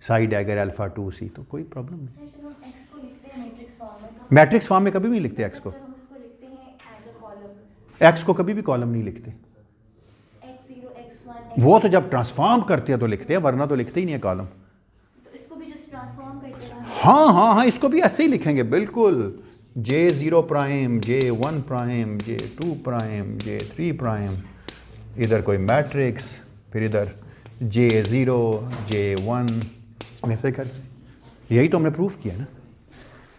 psi dagger alpha 2 c. तो कोई प्रॉब्लम नहीं। मैट्रिक्स फॉर्म में कभी भी नहीं लिखते एक्स को, एक्स को कभी भी कॉलम नहीं लिखते। वो तो जब ट्रांसफॉर्म करते हैं तो लिखते हैं, वरना तो लिखते ही नहीं है कॉलम। तो इसको भी जस्ट ट्रांसफॉर्म करते हैं। हाँ, इसको भी ऐसे ही लिखेंगे बिल्कुल। J0 prime, J1 prime, J2 prime, J3 prime, इधर कोई मैट्रिक्स, फिर इधर J0 J1 ऐसे कर। यही तो हमने प्रूफ किया ना,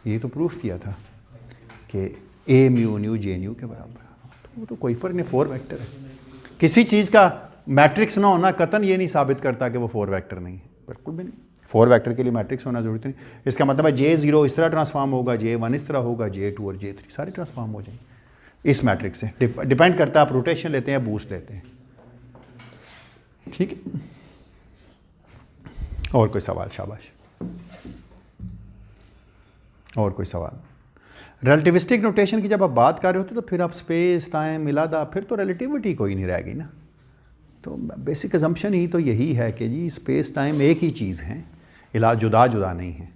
यही तो प्रूफ किया था कि ए म्यू न्यू जे न्यू के बराबर। तो वो तो कोई फ़र्क नहीं, 4 वेक्टर है। किसी चीज़ का मैट्रिक्स ना होना कतन ये नहीं साबित करता कि वो 4 वेक्टर नहीं है, बिल्कुल भी नहीं। 4 वेक्टर के लिए मैट्रिक्स होना जरूरत नहीं। इसका मतलब है J0 इस तरह ट्रांसफॉर्म होगा, J1 इस तरह होगा, J2 और J3 सारे ट्रांसफॉर्म हो जाएंगे इस मैट्रिक्स से। डिपेंड करता है आप रोटेशन लेते हैं, बूस्ट लेते हैं। ठीक है, और कोई सवाल? शाबाश, और कोई सवाल? रिलेटिविस्टिक नोटेशन की जब आप बात कर रहे होते तो फिर आप स्पेस टाइम मिलादा, फिर तो रिलेटिविटी कोई नहीं रहेगी ना। तो बेसिक अजम्पशन ही तो यही है कि जी स्पेस टाइम एक ही चीज़ है, इलाज जुदा जुदा नहीं है।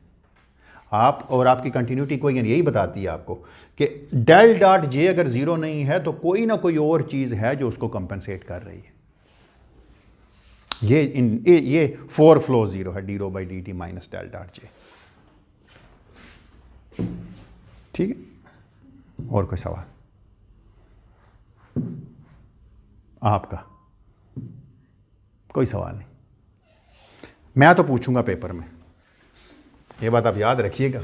आप और आपकी कंटिन्यूटी इक्वेशन यही बताती है आपको कि डेल डॉट जे अगर 0 नहीं है तो कोई ना कोई और चीज़ है जो उसको कंपनसेट कर रही है। ये 4 फ्लो 0 है, D rho by D T minus del dot J. ठीक है, और कोई सवाल आपका? कोई सवाल नहीं? मैं तो पूछूंगा पेपर में, ये बात आप याद रखिएगा।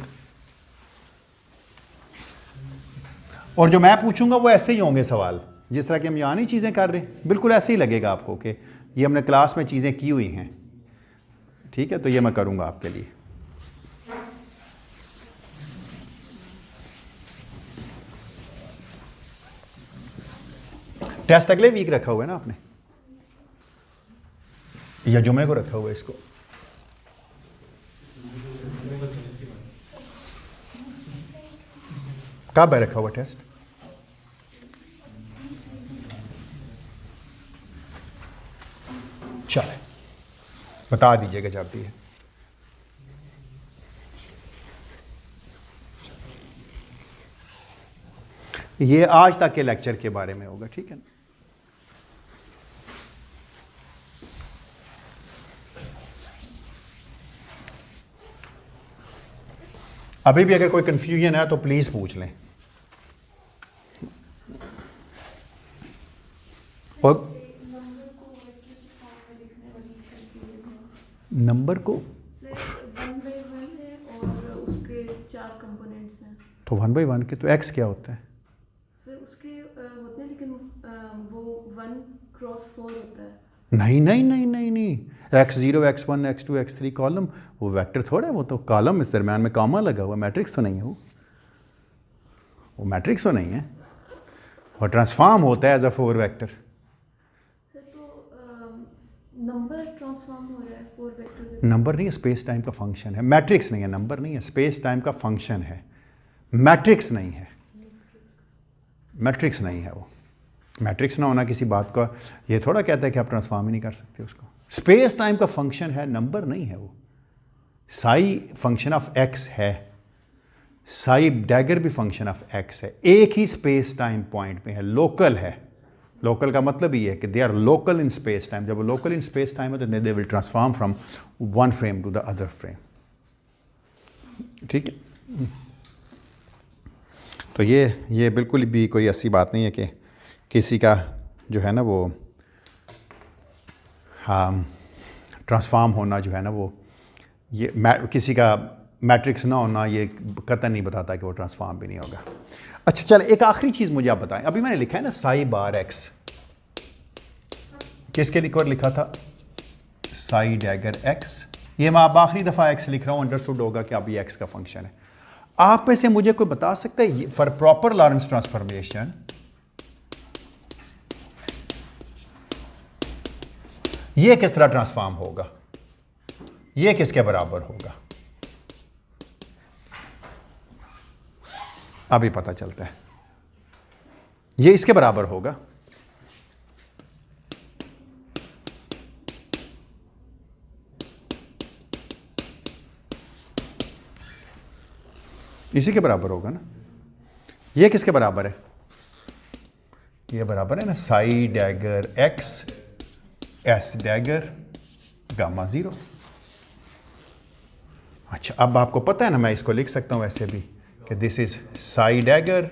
और जो मैं पूछूंगा वो ऐसे ही होंगे सवाल, जिस तरह की हम यहाँ नहीं चीज़ें कर रहे, बिल्कुल ऐसे ही लगेगा आपको कि ये हमने क्लास में चीज़ें की हुई हैं, ठीक है, तो ये मैं करूँगा आपके लिए। टेस्ट अगले वीक रखा हुआ है ना आपने, या जुमे को रखा हुआ है इसको? कब है रखा हुआ टेस्ट? चले बता दीजिएगा जब भी है। ये आज तक के लेक्चर के बारे में होगा, ठीक है ना? अभी भी अगर कोई कंफ्यूजन है तो प्लीज पूछ लें। और नंबर को सर 1 by 1 है और उसके 4 कंपोनेंट्स हैं। तो 1 by 1 के तो x क्या होता है? सर उसके होते हैं, लेकिन वो 1 क्रॉस 4 होता है। नहीं नहीं नहीं नहीं नहीं, x0 x1 x2 x3 column, वो वेक्टर थोड़ा है, वो तो कॉलम इस दरम्यान में कॉमा लगा हुआ, मैट्रिक्स तो नहीं है वो मैट्रिक्स तो नहीं है, और ट्रांसफॉर्म होता है एज अ 4 वेक्टर। सर तो नंबर ट्रांसफॉर्म हो रहा है 4 वेक्टर। नंबर नहीं है, स्पेस टाइम का फंक्शन है, मैट्रिक्स नहीं है, नंबर नहीं है, स्पेस टाइम का फंक्शन है, मैट्रिक्स नहीं है, मैट्रिक्स नहीं है वो। मैट्रिक्स ना होना किसी बात का ये थोड़ा कहता है कि आप ट्रांसफॉर्म ही नहीं कर सकते उसको। स्पेस टाइम का फंक्शन है, नंबर नहीं है वो। साई फंक्शन ऑफ एक्स है, साई डैगर भी फंक्शन ऑफ एक्स है, एक ही स्पेस टाइम पॉइंट पे है, लोकल है। लोकल का मतलब ये है कि they are local in space time. जब वो लोकल इन स्पेस टाइम है तो they will transform from one frame to the other frame, ठीक है। तो ये बिल्कुल भी कोई ऐसी बात नहीं है कि किसी का जो है ना वो हाँ ट्रांसफॉर्म होना जो है ना वो ये किसी का मैट्रिक्स ना होना ये कतई नहीं बताता कि वो ट्रांसफॉर्म भी नहीं होगा। अच्छा चल, एक आखिरी चीज़ मुझे आप बताएं, अभी मैंने लिखा है ना साई बार एक्स, किसके लिखकर लिखा था? Psi dagger x. ये मैं अब आखिरी दफ़ा एक्स लिख रहा हूँ, अंडरस्टूड होगा कि अब ये एक्स का फंक्शन है। आप में से मुझे कोई बता सकता है फॉर प्रॉपर लॉरेंस ट्रांसफॉर्मेशन ये किस तरह ट्रांसफॉर्म होगा, ये किसके बराबर होगा? अभी पता चलता है, ये इसके बराबर होगा। इसी के बराबर होगा ना। ये किसके बराबर है? ये बराबर है ना Sai dagger x S dagger gamma 0। अच्छा, अब आपको पता है ना, मैं इसको लिख सकता हूं वैसे भी कि दिस इज साई डैगर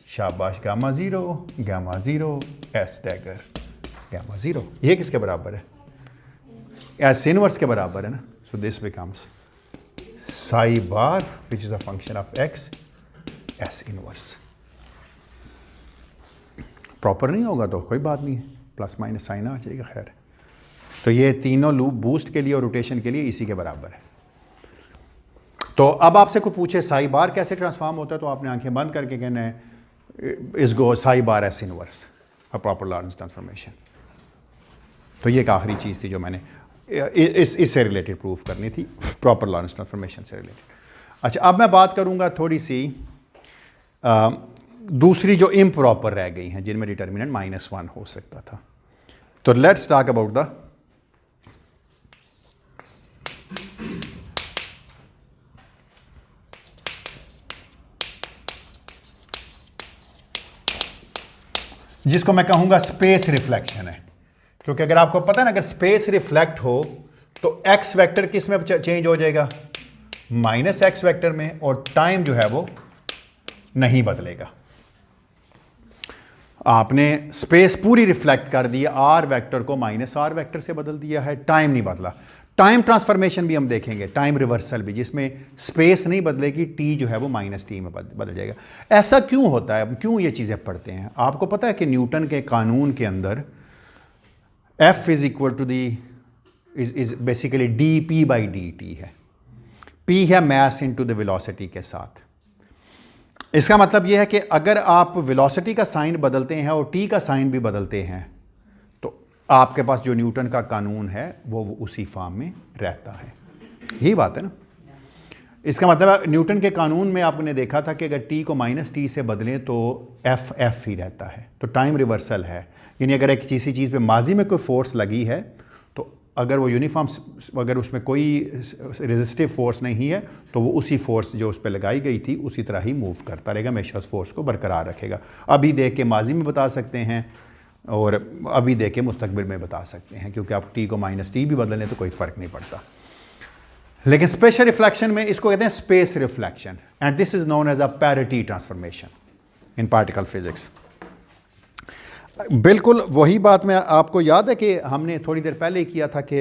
शाबाश गामा 0 एस डैगर गामा 0। ये किसके बराबर है? एस इनवर्स के बराबर है ना। सो this becomes Sai bar which is a function of x S inverse. Proper नहीं होगा तो कोई बात नहीं है, प्लस माइनस साइन आ जाएगा। खैर, तो ये तीनों लूप बूस्ट के लिए और रोटेशन के लिए इसी के बराबर है। तो अब आपसे कोई पूछे साई बार कैसे ट्रांसफॉर्म होता है, तो आपने आंखें बंद करके कहना है इस गो psi bar S inverse a proper Lorentz transformation. तो ये एक आखिरी चीज़ थी जो मैंने इससे रिलेटेड प्रूफ करनी थी, प्रॉपर लॉरेंस ट्रांसफॉर्मेशन से रिलेटेड। अच्छा, अब मैं बात करूंगा थोड़ी सी दूसरी जो इम्प्रॉपर रह गई हैं, जिनमें डिटर्मिनेंट -1 हो सकता था। तो लेट्स टॉक अबाउट द जिसको मैं कहूंगा स्पेस रिफ्लेक्शन है। क्योंकि अगर आपको पता है ना, अगर स्पेस रिफ्लेक्ट हो तो एक्स वेक्टर किस में चेंज हो जाएगा? -x वेक्टर में, और टाइम जो है वो नहीं बदलेगा। आपने स्पेस पूरी रिफ्लेक्ट कर दी, आर वेक्टर को -r वेक्टर से बदल दिया है, टाइम नहीं बदला। टाइम ट्रांसफॉर्मेशन भी हम देखेंगे, टाइम रिवर्सल भी, जिसमें स्पेस नहीं बदलेगी, टी जो है वो -t में बदल जाएगा। ऐसा क्यों होता है? क्यों ये चीज़ें पढ़ते हैं? आपको पता है कि न्यूटन के कानून के अंदर F is equal to the is basically D P by D T है। P है मास इनटू द वेलोसिटी के साथ। इसका मतलब यह है कि अगर आप वेलोसिटी का साइन बदलते हैं और T का साइन भी बदलते हैं तो आपके पास जो न्यूटन का कानून है वो उसी फॉर्म में रहता है। यही बात है ना। इसका मतलब न्यूटन के कानून में आपने देखा था कि अगर T को -T से बदलें तो F ही रहता है, तो टाइम रिवर्सल है। यानी अगर एक किसी चीज़ पे माजी में कोई फोर्स लगी है तो अगर वो यूनिफॉर्म, अगर उसमें कोई रेजिस्टिव फोर्स नहीं है तो वो उसी फोर्स जो उस पर लगाई गई थी उसी तरह ही मूव करता रहेगा, हमेशा उस फोर्स को बरकरार रखेगा। अभी देख के माजी में बता सकते हैं और अभी देख के मुस्तकबिल में बता सकते हैं, क्योंकि आप T को -T भी बदल लें तो कोई फ़र्क नहीं पड़ता। लेकिन स्पेशल रिफ्लेक्शन में इसको कहते हैं space reflection, and this is known as a parity transformation in particle physics. बिल्कुल वही बात मैं आपको याद है कि हमने थोड़ी देर पहले ही किया था कि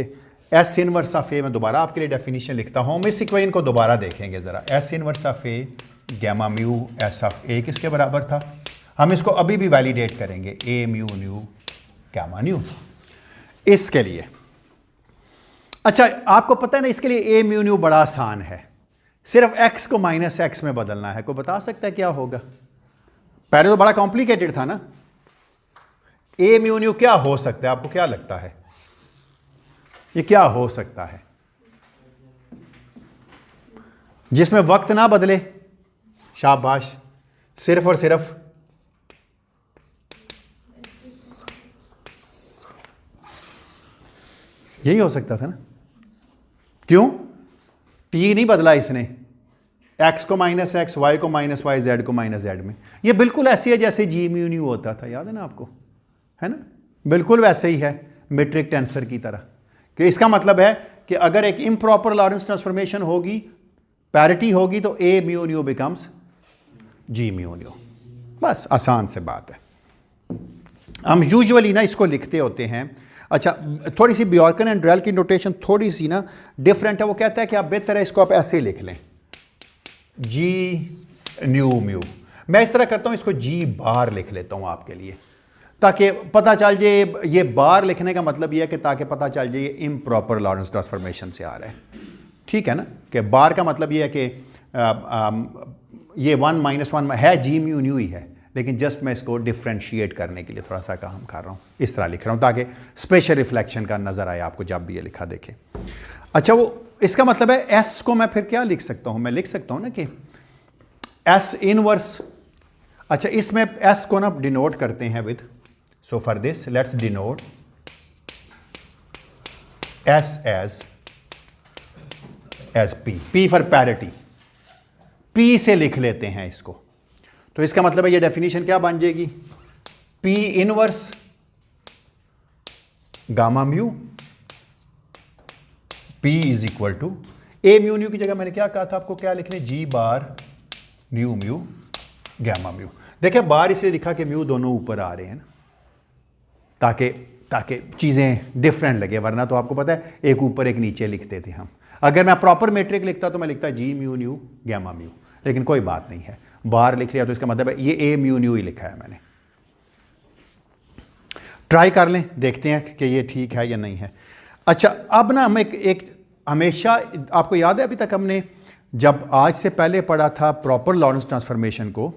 एस इनवर्स ऑफ ए, मैं दोबारा आपके लिए डेफिनेशन लिखता हूँ, हम इस इक्वेशन को दोबारा देखेंगे ज़रा। S inverse of a gamma mu S of a किसके बराबर था? हम इसको अभी भी वैलिडेट करेंगे, a mu nu gamma nu इसके लिए। अच्छा, आपको पता है ना इसके लिए ए म्यू न्यू बड़ा आसान है, सिर्फ x को -x में बदलना है। कोई बता सकता है क्या होगा? पहले तो बड़ा कॉम्प्लिकेटेड था ना। ए म्यू न्यू क्या हो सकता है? आपको क्या लगता है ये क्या हो सकता है जिसमें वक्त ना बदले? शाबाश, सिर्फ और सिर्फ यही हो सकता था ना। क्यों? टी नहीं बदला इसने, x को -x, y को -y, z को -z में। ये बिल्कुल ऐसी है जैसे जी म्यू न्यू होता था, याद है ना आपको, है ना? बिल्कुल वैसे ही है मीट्रिक टेंसर की तरह। कि इसका मतलब है कि अगर एक इम्प्रॉपर लॉरेंस ट्रांसफॉर्मेशन होगी, पैरिटी होगी, तो a mu new becomes G mu new. बस आसान से बात है। हम यूजुअली ना इसको लिखते होते हैं। अच्छा, थोड़ी सी ब्योर्कन एंड ड्रेल की नोटेशन थोड़ी सी ना डिफरेंट है। वो कहता है कि आप बेहतर है इसको आप ऐसे ही लिख लें, जी न्यू म्यू। मैं इस तरह करता हूँ, इसको जी बार लिख लेता हूँ आपके लिए, ताकि पता चल जाए। ये बार लिखने का मतलब ये है कि ताकि पता चल जाए ये इम्प्रॉपर लॉरेंस ट्रांसफॉर्मेशन से आ रहा है। ठीक है ना, कि बार का मतलब ये है कि ये 1 - 1 है, जी म्यू न्यू ही है, लेकिन जस्ट मैं इसको डिफ्रेंशिएट करने के लिए थोड़ा सा काम कर रहा हूँ, इस तरह लिख रहा हूँ ताकि स्पेशल रिफ्लेक्शन का नज़र आए आपको जब भी ये लिखा देखे। अच्छा, वो इसका मतलब है एस को मैं फिर क्या लिख सकता हूँ? मैं लिख सकता हूँ ना कि एस इनवर्स। अच्छा, इसमें एस को ना डिनोट करते हैं with, so for this let's denote S as P for parity. P से लिख लेते हैं इसको। तो इसका मतलब है ये डेफिनेशन क्या बन जाएगी? P inverse gamma mu P is equal to A mu nu की जगह मैंने क्या कहा था आपको? क्या लिखने? G bar nu mu gamma mu. देखिए बार इसलिए लिखा कि म्यू दोनों ऊपर आ रहे हैं ना, ताकि चीज़ें डिफरेंट लगे, वरना तो आपको पता है एक ऊपर एक नीचे लिखते थे हम। अगर मैं प्रॉपर मेट्रिक लिखता तो मैं लिखता G mu nu gamma mu, लेकिन कोई बात नहीं है, बाहर लिख लिया तो इसका मतलब है ये ए म्यू न्यू ही लिखा है मैंने। ट्राई कर लें, देखते हैं कि ये ठीक है या नहीं है। अच्छा, अब ना हम एक हमेशा, आपको याद है अभी तक हमने जब आज से पहले पढ़ा था प्रॉपर लॉरेंस ट्रांसफॉर्मेशन को,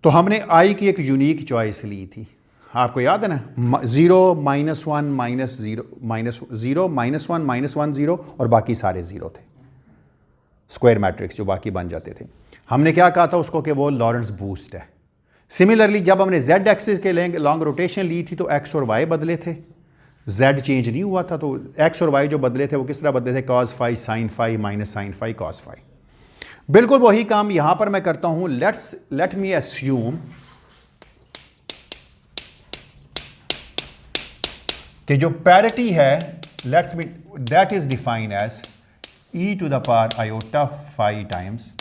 तो हमने आई की एक यूनिक चॉइस ली थी, आपको याद है ना? 0 -1 -0 -0 -1 -1 0 और बाकी सारे 0 थे, स्क्वायर मैट्रिक्स जो बाकी बन जाते थे। हमने क्या कहा था उसको कि वो लॉरेंस बूस्ट है। सिमिलरली जब हमने z एक्सिस के लॉन्ग रोटेशन ली थी तो x और y बदले थे, z चेंज नहीं हुआ था। तो x और y जो बदले थे वो किस तरह बदले थे? cos phi sin phi minus sin phi cos phi। बिल्कुल वही काम यहां पर मैं करता हूं। लेट मी अस्यूम कि जो पैरिटी है let's me that is defined as e to the power iota phi times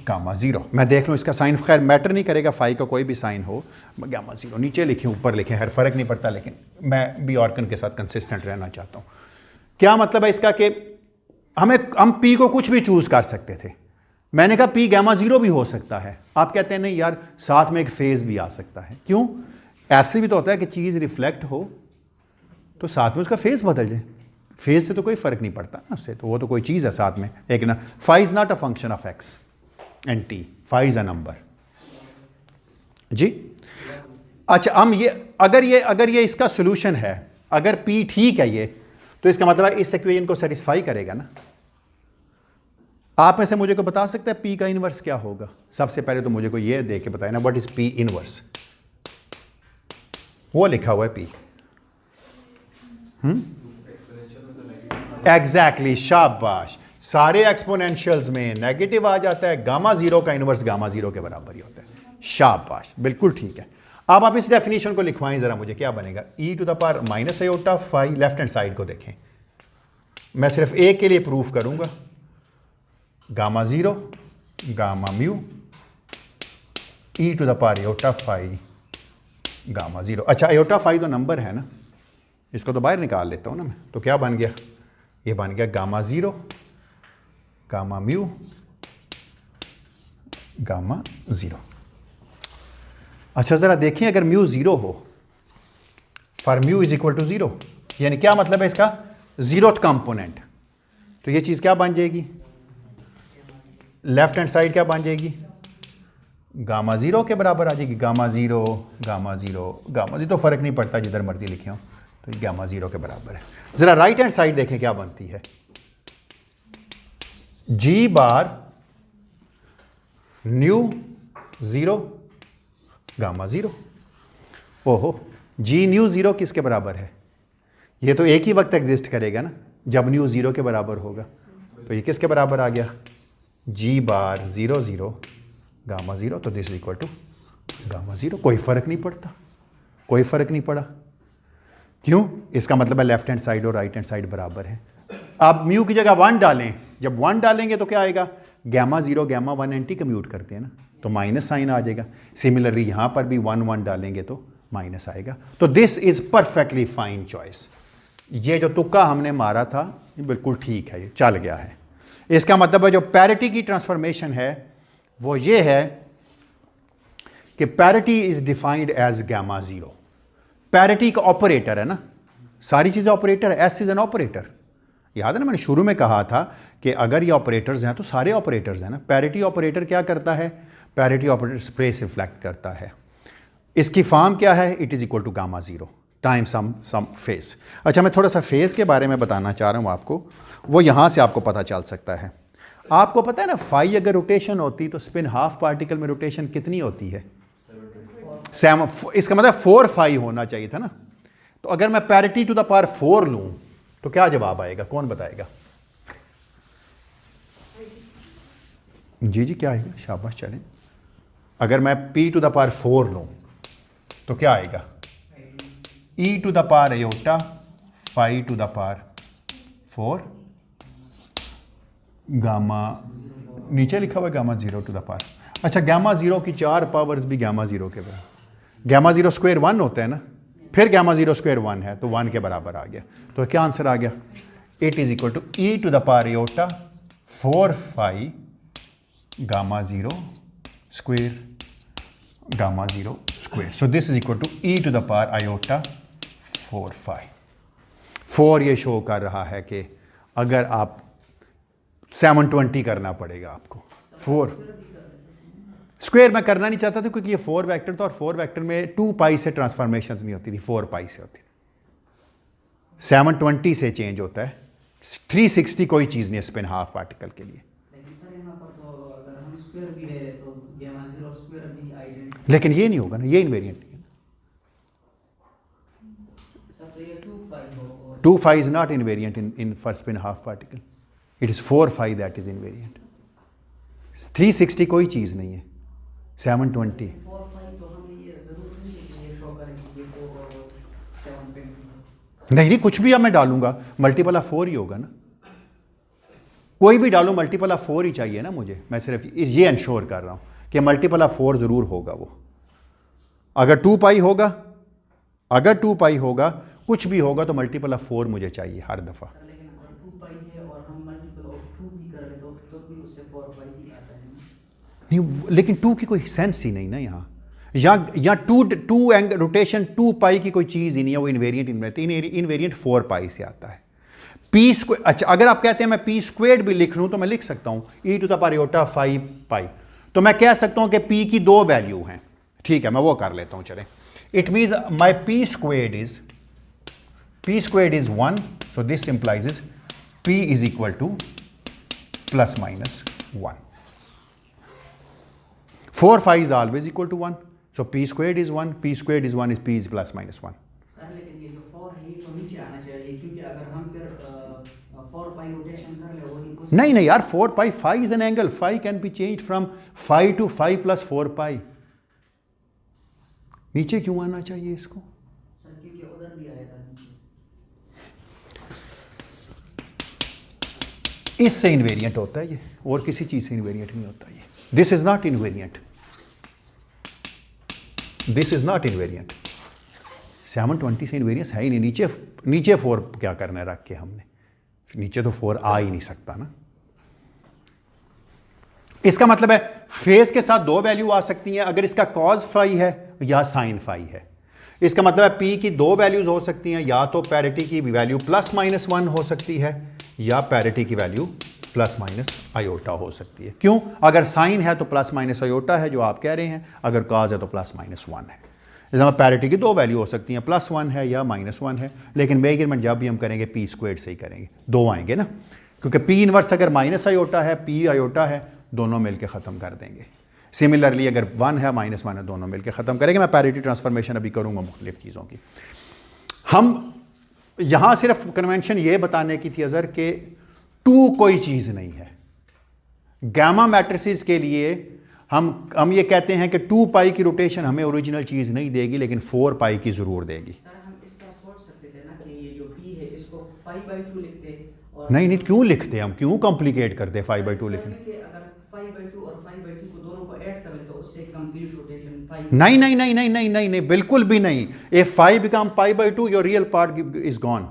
gamma 0। मैं देख लूँ इसका साइन, खैर मैटर नहीं करेगा, फाई का कोई भी साइन हो, गामा 0 नीचे लिखें ऊपर लिखें, हर फर्क नहीं पड़ता, लेकिन मैं भी ऑर्कन के साथ कंसिस्टेंट रहना चाहता हूँ। क्या मतलब है इसका कि हम पी को कुछ भी चूज कर सकते थे। मैंने कहा पी गामा 0 भी हो सकता है। आप कहते हैं नहीं यार, साथ में एक फेज भी आ सकता है। क्यों? ऐसे भी तो होता है कि चीज़ रिफ्लेक्ट हो तो साथ में उसका फेस बदल जाए। फेस से तो कोई फ़र्क नहीं पड़ता ना उससे, तो वो तो कोई चीज़ है साथ में। एक ना phi is not a function of x and t, phi is a number जी। अच्छा हम ये अगर ये इसका सोल्यूशन है, अगर पी ठीक है ये, तो इसका मतलब है इस इक्वेशन को सेटिस्फाई करेगा ना। आप में से मुझे को बता सकता है पी का इनवर्स क्या होगा? सबसे पहले तो मुझे को ये दे के बताया ना, व्हाट इज पी इनवर्स। वो लिखा हुआ है पी। एग्जैक्टली, शाबाश। सारे एक्सपोनेंशियल्स में नेगेटिव आ जाता है, गामा जीरो का इनवर्स गामा जीरो के बराबर ही होता है। शाबाश, बिल्कुल ठीक है। अब आप इस डेफिनेशन को लिखवाएं जरा मुझे, क्या बनेगा? E to the power minus iota phi, left hand side को देखें, मैं सिर्फ ए के लिए प्रूफ करूंगा, gamma zero gamma mu e to the power iota phi gamma zero. अच्छा आयोटा फाई तो नंबर है ना, इसको तो बाहर निकाल लेता हूं ना मैं, तो क्या बन गया? ये बन गया gamma zero gamma mu gamma zero. अच्छा ज़रा देखिए, अगर म्यू ज़ीरो हो, for mu is equal to zero, यानी क्या मतलब है इसका? ज़ीरोथ कंपोनेंट, तो ये चीज़ क्या बन जाएगी? लेफ्ट हैंड साइड क्या बन जाएगी? गामा ज़ीरो के बराबर आ जाएगी। Gamma zero gamma zero gamma zero, तो फ़र्क नहीं पड़ता जिधर मर्जी लिखे हो, तो ये गामा ज़ीरो के बराबर है। ज़रा राइट हैंड साइड देखें क्या बनती है? जी bar new zero gamma zero. ओहो, जी न्यू जीरो किसके बराबर है? ये तो एक ही वक्त एग्जिस्ट करेगा ना जब न्यू जीरो के बराबर होगा, तो ये किसके बराबर आ गया? G bar zero zero gamma zero, तो this is equal to gamma zero. कोई फर्क नहीं पड़ता, कोई फर्क नहीं पड़ा। क्यों? इसका मतलब है लेफ्ट हैंड साइड और राइट हैंड साइड बराबर है। आप म्यू की जगह वन डालें, जब वन डालेंगे तो क्या आएगा? Gamma zero gamma one anti commute करते हैं ना, तो माइनस साइन आ जाएगा। सिमिलरली यहां पर भी वन वन डालेंगे तो माइनस आएगा। तो this is perfectly fine choice. ये जो तुक्का हमने मारा था ये बिल्कुल ठीक है, ये चल गया है। इसका मतलब है जो पैरिटी की ट्रांसफॉर्मेशन है वो ये है कि parity is defined as gamma zero. Parity का ऑपरेटर है ना, सारी चीजें ऑपरेटर है, एस इज एन ऑपरेटर। याद है ना, मैंने शुरू में कहा था कि अगर ये ऑपरेटर्स हैं तो सारे ऑपरेटर्स हैं ना। पैरिटी ऑपरेटर क्या करता है? पैरिटी ऑपरेटर स्पेस रिफ्लेक्ट करता है। इसकी फॉर्म क्या है? It is equal to gamma zero time some phase. अच्छा मैं थोड़ा सा फेस के बारे में बताना चाह रहा हूँ आपको, वो यहाँ से आपको पता चल सकता है। आपको पता है ना, फाई अगर रोटेशन होती तो स्पिन हाफ पार्टिकल में रोटेशन कितनी होती है? इसका मतलब 4 फाई होना चाहिए था ना। तो अगर मैं पैरिटी टू द पावर 4 लूं तो क्या जवाब आएगा? कौन बताएगा? जी जी क्या आएगा? शाबाश, चलें। अगर मैं p टू द पावर 4 लूं तो क्या आएगा? e to the power iota phi to the power 4 gamma, नीचे लिखा हुआ है gamma zero to the power. अच्छा गामा जीरो की 4 पावर्स भी गामा जीरो के बराबर। गामा जीरो स्क्वायर 1 होता है ना, फिर गामा जीरो स्क्वायर 1 है तो 1 के बराबर आ गया। तो क्या आंसर आ गया? It is equal to E to the power iota 4 phi gamma zero square gamma zero square. So this is equal to E to the power iota 4 phi. 4 ये शो कर रहा है कि अगर आप 720 करना पड़ेगा आपको। 4 स्क्वायर मैं करना नहीं चाहता था क्योंकि ये 4 वेक्टर था और 4 वेक्टर में 2 पाई से ट्रांसफॉर्मेशन नहीं होती थी, 4 पाई से होती थी। 720 से चेंज होता है, 360 कोई चीज़ नहीं है स्पिन हाफ पार्टिकल के लिए। लेकिन ये नहीं होगा ना, ये इनवेरिएंट नहीं है। 2 phi is not invariant in for spin half particle, it is 4 phi that is invariant. 360 कोई चीज़ नहीं है, 720। नहीं कुछ भी अब मैं डालूंगा मल्टीपल ऑफ 4 ही होगा ना, कोई भी डालूं मल्टीपल ऑफ 4 ही चाहिए ना मुझे। मैं सिर्फ ये इंश्योर कर रहा हूं कि मल्टीपल ऑफ 4 जरूर होगा वो। अगर 2 पाई होगा, अगर 2 पाई होगा, कुछ भी होगा तो मल्टीपल ऑफ 4 मुझे चाहिए हर दफा। लेकिन अगर 2 पाई है और हम मल्टीपल ऑफ 2 भी कर रहे तो भी उससे 4 पाई ही आता है नहीं, लेकिन 2 की कोई सेंस ही नहीं ना यहाँ। या टू एंगल रोटेशन 2 पाई की कोई चीज़ ही नहीं है, वो इनवेरिएंट इनवेरिएंट 4 पाई से आता है। पी स्क्वेयर, अच्छा अगर आप कहते हैं मैं पी स्क्वेयर्ड भी लिख लूँ तो मैं लिख सकता हूँ e to the power iota 5 pi, तो मैं कह सकता हूँ कि p की 2 वैल्यू हैं, ठीक है मैं वो कर लेता हूँ। चलें, it means my p squared is 1, so this implies p is equal two plus minus 1। 4 5 is always equal to 1, so p squared is 1, p squared is 1 is p is plus minus 1। Sir लेकिन ये जो 4 है ये तो नीचे आना चाहिए, क्योंकि अगर हम फिर 4 पाई रोटेशन कर ले वही कुछ नहीं यार, 4 pi, phi is an angle, phi can be changed from phi to phi plus 4 pi। नीचे क्यों आना चाहिए इसको? सर क्योंकि उधर भी आएगा नीचे। इससे इनवेरिएंट होता है ये, और किसी चीज से इनवेरिएंट नहीं होता ये। This is not invariant, this is not invariant. 720 से इनवेरियंस है ही नहीं। नीचे 4 क्या करना है रख के हमने, नीचे तो 4 आ ही नहीं सकता ना। इसका मतलब है फेज के साथ 2 वैल्यू आ सकती हैं, अगर इसका कॉज फाई है या साइन फाई है। इसका मतलब है पी की 2 वैल्यूज हो सकती हैं, या तो पैरिटी की वैल्यू प्लस माइनस 1 हो सकती है, या पैरिटी की वैल्यू प्लस माइनस आयोटा हो सकती है। क्यों? अगर साइन है तो प्लस माइनस आयोटा है जो आप कह रहे हैं, अगर कॉज है तो प्लस माइनस 1 है। जैसे पैरिटी की 2 वैल्यू हो सकती हैं, प्लस 1 है या माइनस 1 है, लेकिन मेजरमेंट जब भी हम करेंगे पी स्क्वेयर्ड से ही करेंगे, 2 आएंगे ना, क्योंकि पी इनवर्स अगर माइनस आयोटा है, पी आयोटा है, दोनों मिलकर ख़त्म कर देंगे। सिमिलरली अगर 1 है माइनस 1 है, दोनों मिलकर ख़त्म करेंगे। मैं पैरिटी ट्रांसफॉर्मेशन अभी करूँगा मुख्तलिफ चीज़ों की। हम यहाँ सिर्फ कन्वेंशन ये बताने की थी अज़र के 2 कोई चीज़ नहीं है। गामा मैट्रिसेस के लिए हम ये कहते हैं कि 2 पाई की रोटेशन हमें ओरिजिनल चीज़ नहीं देगी, लेकिन 4 पाई की ज़रूर देगी। सर हम इसका सोच सकते थे ना कि ये जो p है इसको 5/2 लिखते और नहीं क्यों लिखते हम, क्यों कॉम्प्लिकेट करते 5/2 लिखने? क्योंकि अगर 5/2 और 5/2 को दोनों को ऐड करें तो उससे कंप्लीट रोटेशन 5। नहीं, बिल्कुल भी नहीं। If 5 become π/2 your real part is gone.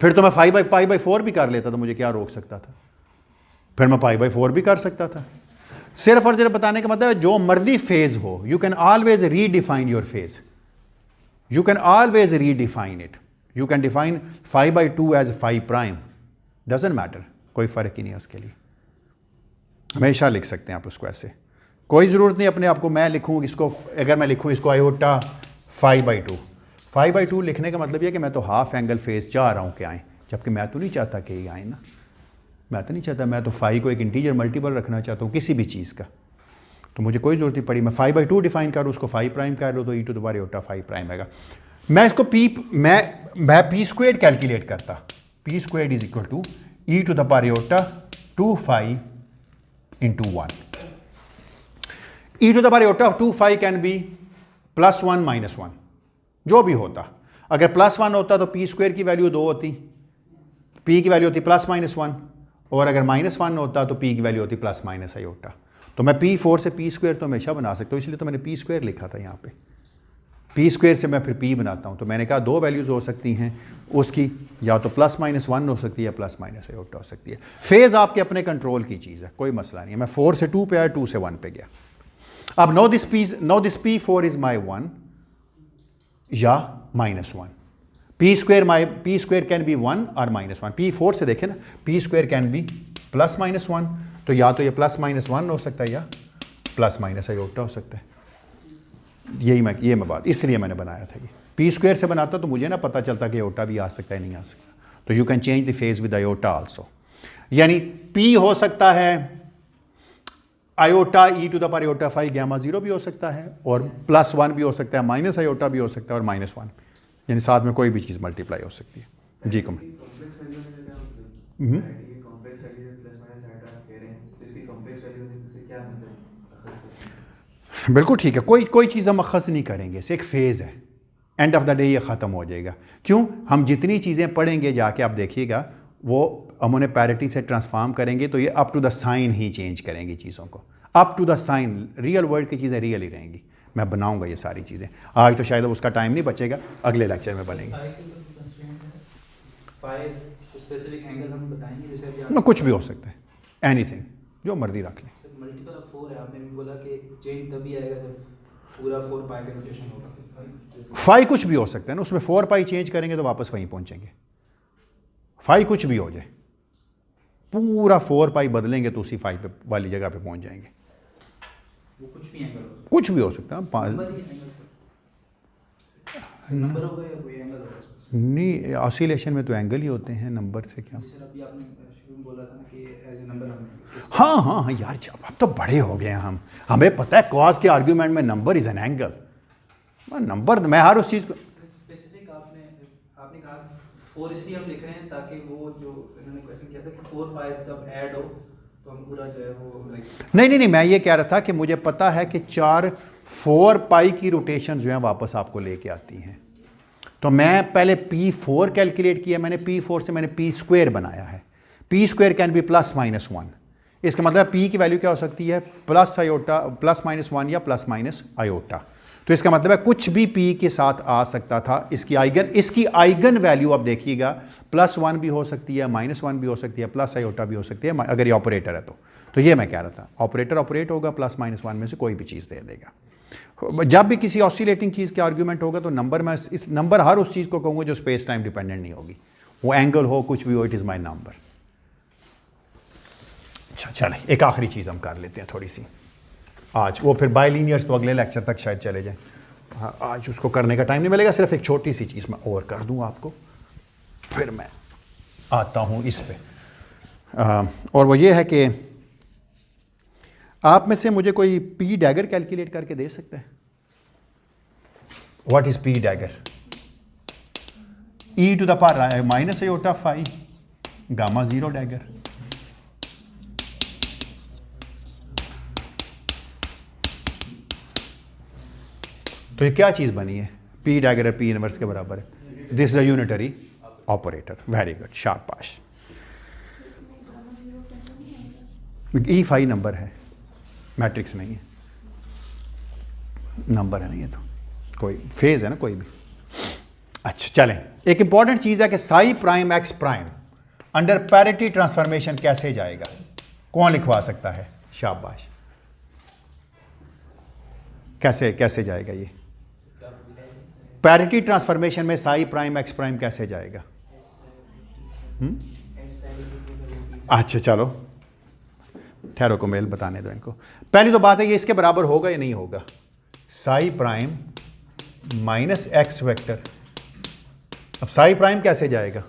फिर तो मैं 5/4 भी कर लेता, तो मुझे क्या रोक सकता था? फिर मैं π/4 भी कर सकता था। सिर्फ और सिर्फ बताने का मतलब है जो मर्जी फेज हो, you can always redefine your phase, you can always redefine it. You can define 5/2 as 5 prime, doesn't matter, कोई फर्क ही नहीं है उसके लिए, हमेशा लिख सकते हैं आप उसको ऐसे। कोई ज़रूरत नहीं अपने आप को मैं लिखूँ इसको, अगर मैं लिखूँ इसको आयोटा 5/2 लिखने का मतलब यह कि मैं तो हाफ एंगल फेस चाह रहा हूँ कि आए, जबकि मैं तो नहीं चाहता कि ये आए ना, मैं तो नहीं चाहता, मैं तो 5 को एक इंटीजर मल्टीपल रखना चाहता हूँ किसी भी चीज़ का। तो मुझे कोई ज़रूरत नहीं पड़ी, मैं 5/2 डिफाइन करूँ, उसको 5 प्राइम कर लो तो e to the power iota 5 prime आएगा। मैं इसको मैं पी स्क्वेयर्ड कैलकुलेट करता, P squared is equal to e to the power iota 2 into 1। e to the power iota 2 can be +1 -1, जो भी होता। अगर +1 होता तो पी स्क्वेयर की वैल्यू 2 होती, p की वैल्यू होती +-1, और अगर -1 होता तो p की वैल्यू होती + आयोटा। तो मैं p4 से p स्क्वेयर तो हमेशा बना सकता हूँ, इसलिए तो मैंने p स्क्वेयर लिखा था यहाँ पे। p स्क्वेयर से मैं फिर p बनाता हूँ, तो मैंने कहा 2 वैल्यूज़ हो सकती हैं उसकी, या तो +-1 हो सकती है या +- आयोटा हो सकती है। फेज़ आपके अपने कंट्रोल की चीज़ है, कोई मसला नहीं है। मैं 4 से 2 पे आया, 2 से 1 पे गया। अब no this p4 is my 1 या -1। p स्क्वेयर कैन बी 1 और -1। p4 से देखें ना, p स्क्वेयर कैन बी +-1, तो या तो ये +-1 हो सकता है या + आयोटा हो सकता है। ये मैं बात इसलिए मैंने बनाया था। ये p स्क्वेयर से बनाता तो मुझे ना पता चलता कि आयोटा भी आ सकता है नहीं आ सकता। तो you can change the phase with iota also, यानी p हो सकता है iota e to the power iota 5 gamma 0 भी हो सकता है, और +1 भी हो सकता है, माइनस आयोटा भी हो सकता है, और -1, यानी साथ में कोई भी चीज़ मल्टीप्लाई हो सकती है। जी कम बिल्कुल ठीक है, कोई चीज़ हम अखज़ नहीं करेंगे, इसे एक फ़ेज़ है, एंड ऑफ द डे ये ख़त्म हो जाएगा। क्यों? हम जितनी चीज़ें पढ़ेंगे जाके आप देखिएगा, वो हम उन्हें पैरिटी से ट्रांसफॉर्म करेंगे तो ये अप टू द साइन ही चेंज करेंगे चीज़ों को, up to the sign. Real world की चीज़ें रियल ही रहेंगी। मैं बनाऊंगा ये सारी चीज़ें, आज तो शायद उसका टाइम नहीं बचेगा, अगले लेक्चर में बनेंगे। स्पेसिफिक एंगल हम बताएंगे, जैसे अभी कुछ भी हो सकता है, एनीथिंग जो मर्जी रख लें। मल्टीपल ऑफ 4 है, आपने भी बोला कि चेंज तभी आएगा जब पूरा 4 पाई का रोटेशन होगा। फाई कुछ भी हो सकता है ना, उसमें 4 पाई चेंज करेंगे तो वापस वहीं पहुंचेंगे। फाई कुछ भी हो जाए, पूरा 4 पाई बदलेंगे तो उसी फाई पे वाली जगह पे पहुंच जाएंगे। वो कुछ भी एंगल होगा, कुछ भी हो सकता है। नंबर ही एंगल नंबर होगा या कोई एंगल होगा इसमें? नहीं, ऑसिलेशन में तो एंगल ही होते हैं, नंबर से क्या। जैसे अभी आपने शुरू में बोला था ना कि एज ए नंबर हमने हाँ हाँ हाँ यार, अब तो बड़े हो गए हैं हम, हमें पता है कॉज के आर्ग्यूमेंट में number is an angle. Number मैं हर उस चीज़ को स्पेसिफिक आपने कहा कि 4 इसलिए हम लिख रहे हैं ताकि वो जो इन्होंने क्वेश्चन किया था कि 4 पाई तब ऐड हो तो हम पूरा जो है वो लाइक। नहीं, मैं ये कह रहा था कि मुझे पता है कि 4 पाई की रोटेशन जो है वापस आपको लेके आती हैं, तो मैं पहले P4 कैलकुलेट किया, मैंने P4 से मैंने P स्क्वायर बनाया है। P स्क्वायर कैन बी +-1, इसका मतलब P की वैल्यू क्या हो सकती है, +-1 या +-i। तो इसका मतलब है कुछ भी P के साथ आ सकता था। इसकी आइगन वैल्यू अब देखिएगा, +1 भी हो सकती है, -1 भी हो सकती है, +i भी हो सकती है, अगर ये ऑपरेटर है तो ये मैं कह रहा था, ऑपरेटर ऑपरेट होगा, +-1 में से कोई भी चीज़ दे देगा। जब भी किसी ऑसिलेटिंग चीज़ के आर्ग्यूमेंट होगा तो नंबर, मैं इस नंबर हर उस चीज़ को कहूँगा जो स्पेस टाइम डिपेंडेंट नहीं होगी, वो एंगल हो कुछ भी हो, इट इज़ माई नंबर। अच्छा चलें, एक आखिरी चीज़ हम कर लेते हैं थोड़ी सी आज, वो फिर बाइलिनियर्स तो अगले लेक्चर तक शायद चले जाएं, आज उसको करने का टाइम नहीं मिलेगा। सिर्फ एक छोटी सी चीज़ मैं और कर दूँ आपको, फिर मैं आता हूँ इस पे, और वो ये है कि आप में से मुझे कोई P डैगर कैलकुलेट करके दे सकता है? What is P dagger? e⁻⁻ phi gamma 0 dagger. तो ये क्या चीज़ बनी है? P डैगर P इनवर्स के बराबर है। This is a unitary operator. Very good, शाबाश। E phi नंबर है, मैट्रिक्स नहीं है, नंबर है नहीं है, तो कोई फेज है ना कोई भी। अच्छा चलें, एक इंपॉर्टेंट चीज़ है कि Sai prime x prime under parity transformation कैसे जाएगा, कौन लिखवा सकता है? शाबाश। कैसे जाएगा ये पैरिटी ट्रांसफॉर्मेशन में साई प्राइम एक्स प्राइम कैसे जाएगा? अच्छा चलो ठहरो को मेल बताने दो इनको। पहली तो बात है ये इसके बराबर होगा या नहीं होगा, Sai prime minus x vector. अब साई प्राइम कैसे जाएगा?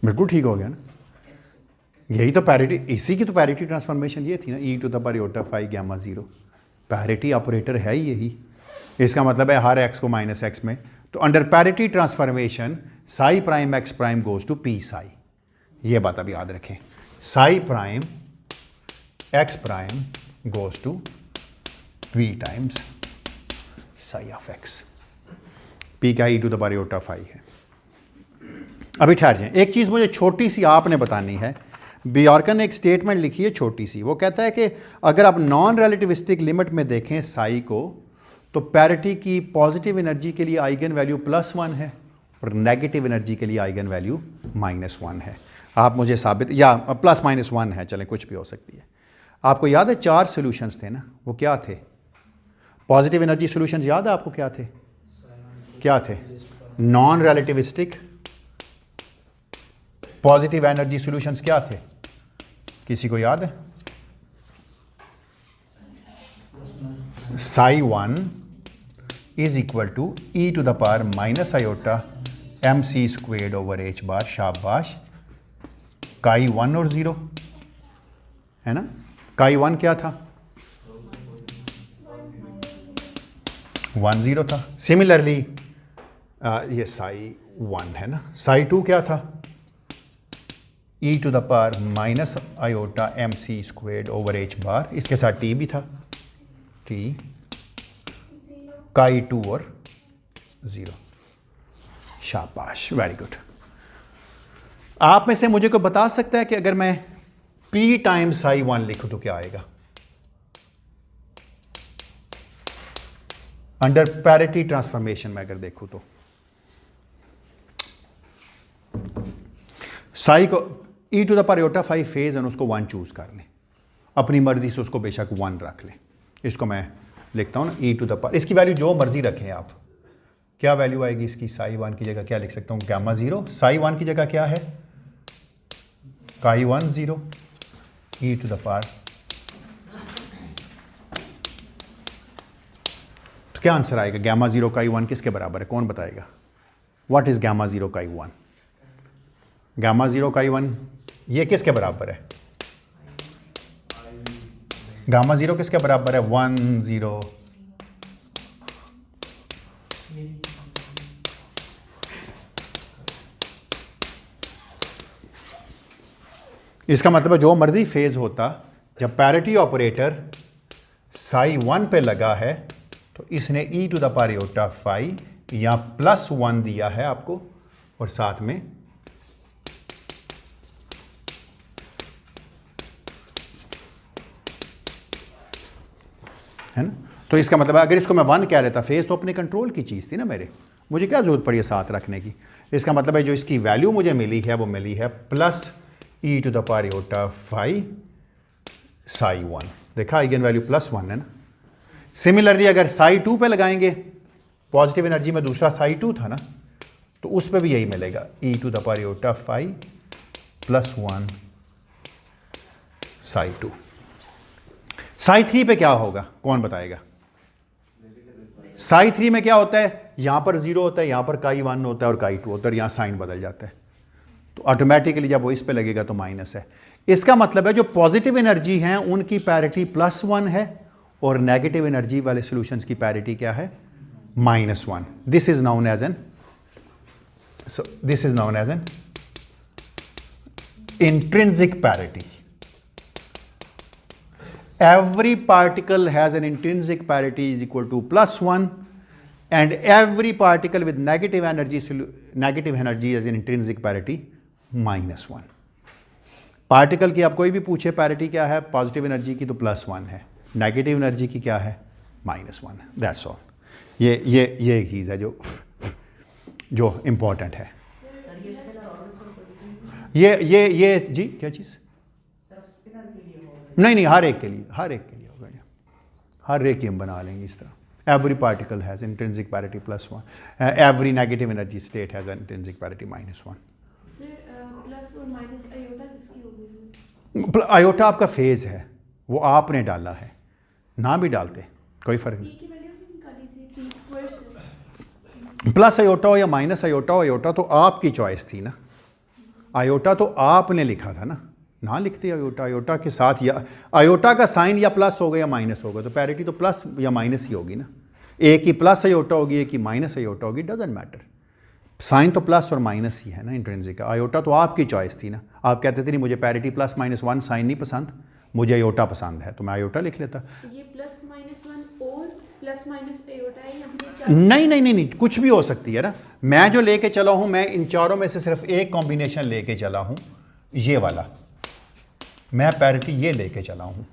बिल्कुल ठीक हो गया ना, यही तो पैरिटी, इसी की तो पैरिटी ट्रांसफॉर्मेशन ये थी ना, e⁻⁵ गामा 0। पैरिटी ऑपरेटर है ही यही, इसका मतलब है हर x को -x में, तो under parity transformation psi prime x prime goes to P psi. ये बात अब याद रखें, psi prime x prime goes to P times psi of x। P क्या e⁻⁵ है। अभी ठहर जाएं, एक चीज़ मुझे छोटी सी आपने बतानी है। बियॉर्कन ने एक स्टेटमेंट लिखी है छोटी सी, वो कहता है कि अगर आप नॉन रिलेटिविस्टिक लिमिट में देखें साई को, तो पैरिटी की पॉजिटिव एनर्जी के लिए आइगन वैल्यू +1 है और नेगेटिव एनर्जी के लिए आइगन वैल्यू -1 है। आप मुझे साबित, या +-1 है, चलें कुछ भी हो सकती है। आपको याद है 4 सॉल्यूशंस थे ना, वो क्या थे? पॉजिटिव एनर्जी सॉल्यूशंस याद है आपको क्या थे? Non relativistic positive energy solutions क्या थे? किसी को याद है? Psi 1 is equal to e⁻⁻i mc²/h। शाबाश। काई 1 और 0 है ना, काई 1 क्या था? 1 0 था। सिमिलरली ये साई 1 है ना, साई 2 क्या था? e⁻⁻i mc²/h। इसके साथ t भी था, t काई 2 और 0। शाबाश, वेरी गुड। आप में से मुझे को बता सकता है कि अगर मैं p टाइम्स साई 1 लिखूं तो क्या आएगा? अंडर पैरिटी ट्रांसफॉर्मेशन में अगर देखूँ तो साई को e to the power iota 5 phase है, उसको 1 चूज कर लें, अपनी मर्जी से उसको बेशक 1 रख लें। इसको मैं लिखता हूँ ना e टू द पावर, इसकी वैल्यू जो मर्जी रखें आप। क्या वैल्यू आएगी इसकी? साई 1 की जगह क्या लिख सकता हूँ? गामा 0। साई 1 की जगह क्या है? काई 1 0 e टू द पावर। तो क्या आंसर आएगा? गामा 0 काई 1 किसके बराबर है? कौन बताएगा? व्हाट इज गामा 0 काई 1? गामा 0 काई 1 ये किसके बराबर है? गामा 0 किसके बराबर है? 1 0 इसका मतलब है जो मर्जी फेज होता, जब पैरिटी ऑपरेटर साई 1 पे लगा है तो इसने e to the power iota 5 या +1 दिया है आपको, और साथ में है ना। तो इसका मतलब अगर इसको मैं 1 कह लेता, फेज तो अपने कंट्रोल की चीज़ थी ना मेरे, मुझे क्या जरूरत पड़ी है साथ रखने की। इसका मतलब है जो इसकी वैल्यू मुझे मिली है वो मिली है plus e to the power iota 5 psi 1। देखा आइगन वैल्यू +1 है ना। सिमिलरली अगर साई 2 पे लगाएंगे, पॉजिटिव एनर्जी में दूसरा साई 2 था ना, तो उस पे भी यही मिलेगा e to the power iota 5 +1 psi 2। Psi 3 पे क्या होगा? कौन बताएगा? साई 3 में क्या होता है? यहां पर 0 होता है, यहां पर काई 1 होता है और काई 2 होता है, और यहां साइन बदल जाता है, तो ऑटोमेटिकली जब वो इस पे लगेगा तो माइनस है। इसका मतलब है जो पॉजिटिव एनर्जी हैं उनकी पैरिटी +1 है, और नेगेटिव एनर्जी वाले सॉल्यूशंस की पैरिटी क्या है? -1। This is known as an intrinsic parity. Every particle has an intrinsic parity is equal to +1, and every particle with negative energy has an intrinsic parity -1। Particle की आप कोई भी पूछे parity क्या है, पॉजिटिव एनर्जी की तो +1 है, नेगेटिव एनर्जी की क्या है? -1 है। That's all. ये एक चीज़ है जो इंपॉर्टेंट है। ये जी क्या चीज़? नहीं, हर एक के लिए होगा ये, हर एक की हम बना लेंगे इस तरह। Every particle has intrinsic parity +1, every negative energy state has intrinsic parity -1। Plus और माइनस आयोटा किसकी होगी? आयोटा आपका फेज है, वो आपने डाला है, ना भी डालते कोई फर्क नहीं। की वैल्यू भी निकाली थी t स्क्वायर से। प्लस आयोटा हो या माइनस आयोटा हो, आयोटा तो आपकी चॉइस थी ना, आयोटा तो आपने लिखा था ना लिखते आयोटा के साथ, या आयोटा का साइन या प्लस होगा या माइनस होगा, तो पैरिटी तो प्लस या माइनस ही होगी ना। एक ही प्लस आयोटा होगी, एक ही माइनस आयोटा होगी, डजेंट मैटर, साइन तो प्लस और माइनस ही है ना इंट्रिंसिक का। आयोटा तो आपकी चॉइस थी ना, आप कहते थे नहीं मुझे पैरिटी +-1 साइन नहीं पसंद, मुझे आयोटा पसंद है, तो मैं आयोटा लिख लेता। ये +-1 और प्लस-माइनस आयोटा है या फिर नहीं, कुछ भी हो सकती है ना। मैं जो लेके चला हूँ, मैं इन चारों में से सिर्फ एक कॉम्बिनेशन लेके चला हूँ, ये वाला, मैं पैरिटी ये लेके चला हूँ।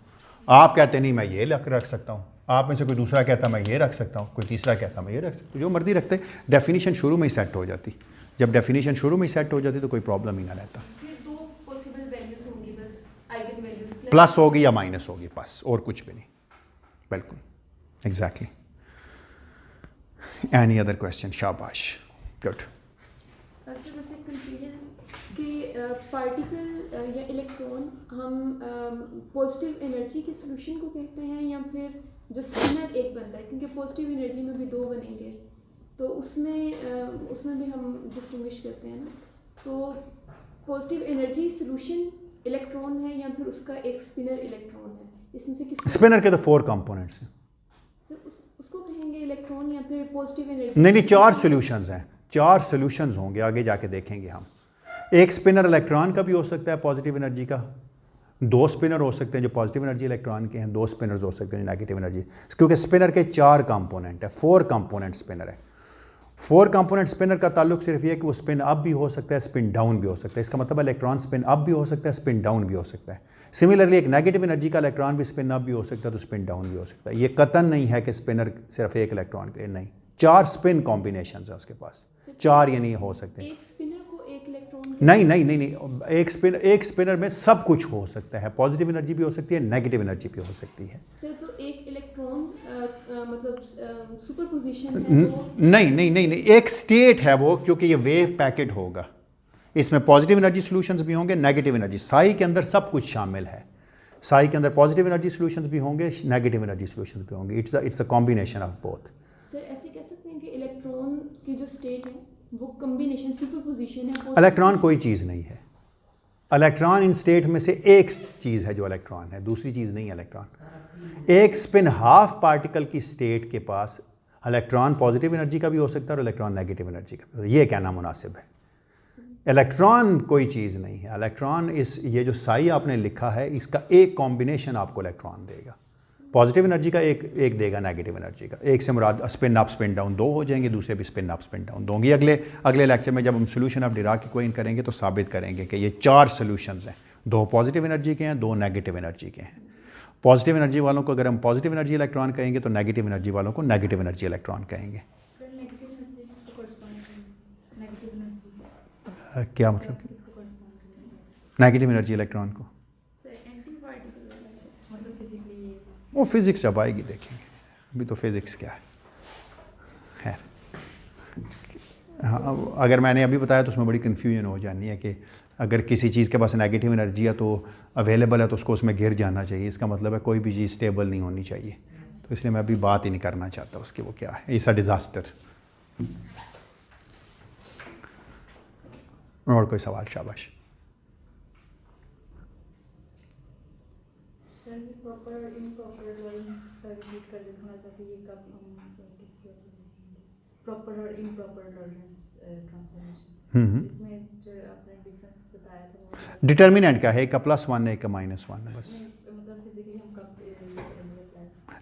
आप कहते नहीं मैं ये रख सकता हूँ, आप में से कोई दूसरा कहता मैं ये रख सकता हूँ, कोई तीसरा कहता मैं ये रख सकता हूँ, जो मर्जी रखते। डेफिनेशन शुरू में ही सेट हो जाती, जब डेफिनेशन शुरू में ही सेट हो जाती तो कोई प्रॉब्लम ही ना रहता। फिर दो पॉसिबल वैल्यूज होंगी बस, आइगन वैल्यूज प्लस होगी या माइनस होगी, बस, और कुछ भी नहीं। बिल्कुल एग्जैक्टली। Any other question? शाबाश, गुड। बस एक कंफ्यूजन कि पार्टिकल या इलेक्ट्रॉन हम पॉजिटिव एनर्जी के सॉल्यूशन को कहते हैं या फिर जो स्पिनर एक बनता है, क्योंकि पॉजिटिव एनर्जी में भी 2 बनेंगे, तो उसमें भी हम डिस्टिंग्विश करते हैं ना। तो पॉजिटिव एनर्जी सॉल्यूशन इलेक्ट्रॉन है या फिर उसका एक स्पिनर इलेक्ट्रॉन है, इसमें से किस? स्पिनर के तो 4 कंपोनेंट्स हैं। उसको कहेंगे इलेक्ट्रॉन या फिर पॉजिटिव एनर्जी? नहीं, 4 सॉल्यूशंस हैं, 4 सॉल्यूशंस होंगे, आगे जाके देखेंगे हम। एक स्पिनर इलेक्ट्रॉन का भी हो सकता है पॉजिटिव एनर्जी का, 2 स्पिनर हो सकते हैं जो पॉजिटिव एनर्जी इलेक्ट्रॉन के हैं, 2 स्पिनर्स हो सकते हैं जो नेगेटिव एनर्जी, क्योंकि स्पिनर के 4 कंपोनेंट है, 4 कंपोनेंट स्पिनर है। 4 कंपोनेंट स्पिनर का ताल्लुक सिर्फ ये है कि वो स्पिन अप भी हो सकता है, स्पिन डाउन भी हो सकता है। इसका मतलब इलेक्ट्रॉन स्पिन अप भी हो सकता है, स्पिन डाउन भी हो सकता है। सिमिलरली एक नेगेटिव एनर्जी का इलेक्ट्रॉन भी स्पिन अप भी हो सकता है, तो स्पिन डाउन भी हो सकता है। ये कतन नहीं है कि स्पिनर सिर्फ एक इलेक्ट्रॉन के, नहीं, 4 स्पिन कॉम्बिनेशन है उसके पास, 4 ये नहीं हो सकते। एक स्पिनर को एक इलेक्ट्रॉन नहीं, एक स्पिनर में सब कुछ हो सकता है, पॉजिटिव एनर्जी भी हो सकती है, नेगेटिव एनर्जी भी हो सकती है। सर तो एक इलेक्ट्रॉन मतलब सुपरपोजिशन है वो नहीं, एक स्टेट है वो, क्योंकि ये वेव पैकेट होगा, इसमें पॉजिटिव एनर्जी सॉल्यूशंस भी होंगे, नेगेटिव एनर्जी, साई के अंदर सब कुछ शामिल है। साई के अंदर पॉजिटिव एनर्जी सॉल्यूशंस भी होंगे, नेगेटिव एनर्जी सॉल्यूशंस भी होंगे। It's the combination of both. Sir ऐसे कह सकते हैं कि इलेक्ट्रॉन की जो स्टेट है वो कॉम्बिनेशन सुपरपोजिशन है। इलेक्ट्रॉन कोई चीज़ नहीं है। इलेक्ट्रॉन इन स्टेट में से एक चीज़ है जो इलेक्ट्रॉन है, दूसरी चीज़ नहीं है इलेक्ट्रॉन। एक स्पिन हाफ पार्टिकल की स्टेट के पास इलेक्ट्रॉन पॉजिटिव एनर्जी का भी हो सकता है और इलेक्ट्रॉन नेगेटिव एनर्जी का भी। ये कहना मुनासिब है। इलेक्ट्रॉन कोई चीज़ नहीं है। इलेक्ट्रॉन ये जो साई आपने लिखा है, इसका एक कॉम्बिनेशन आपको इलेक्ट्रॉन देगा। पॉजिटिव एनर्जी का एक देगा, नेगेटिव एनर्जी का एक से मुराद स्पिन अप स्पिन डाउन 2 हो जाएंगे, दूसरे भी स्पिन अप स्पिन डाउन 2 होंगे। अगले लेक्चर में जब हम सोल्यूशन ऑफ डिराक इक्वेशन करेंगे तो साबित करेंगे कि ये 4 सोल्यूशंस हैं, 2 पॉजिटिव एनर्जी के हैं, 2 नेगेटिव एनर्जी के हैं। पॉजिटिव एनर्जी वालों को अगर हम पॉजिटिव एनर्जी इलेक्ट्रॉन कहेंगे तो नेगेटिव एनर्जी वालों को नेगेटिव एनर्जी इलेक्ट्रॉन कहेंगे। क्या मतलब नेगेटिव एनर्जी इलेक्ट्रॉन को? वो फिजिक्स जब आएगी देखेंगे, अभी तो फिजिक्स क्या है। हाँ, अगर मैंने अभी बताया तो उसमें बड़ी कन्फ्यूजन हो जानी है कि अगर किसी चीज़ के पास नेगेटिव एनर्जी है तो अवेलेबल है तो उसको उसमें गिर जाना चाहिए। इसका मतलब है कोई भी चीज़ स्टेबल नहीं होनी चाहिए। तो इसलिए मैं अभी बात ही नहीं करना चाहता उसकी, वो क्या है, इट्स अ डिज़ास्टर। और कोई सवाल? शाबाश। प्रॉपर इम्प्रॉपर टॉलरेंस का रिपीट कर देना ताकि ये कब हम किसके प्रॉपर और इम्प्रॉपर टॉलरेंस ट्रांसफॉर्मेशन, इसमें जो आपने डिफरेंस बताया था वो डिटर्मिनेंट क्या है? एक का +1 है, एक का -1 है, बस। मतलब फिजिकली हम कब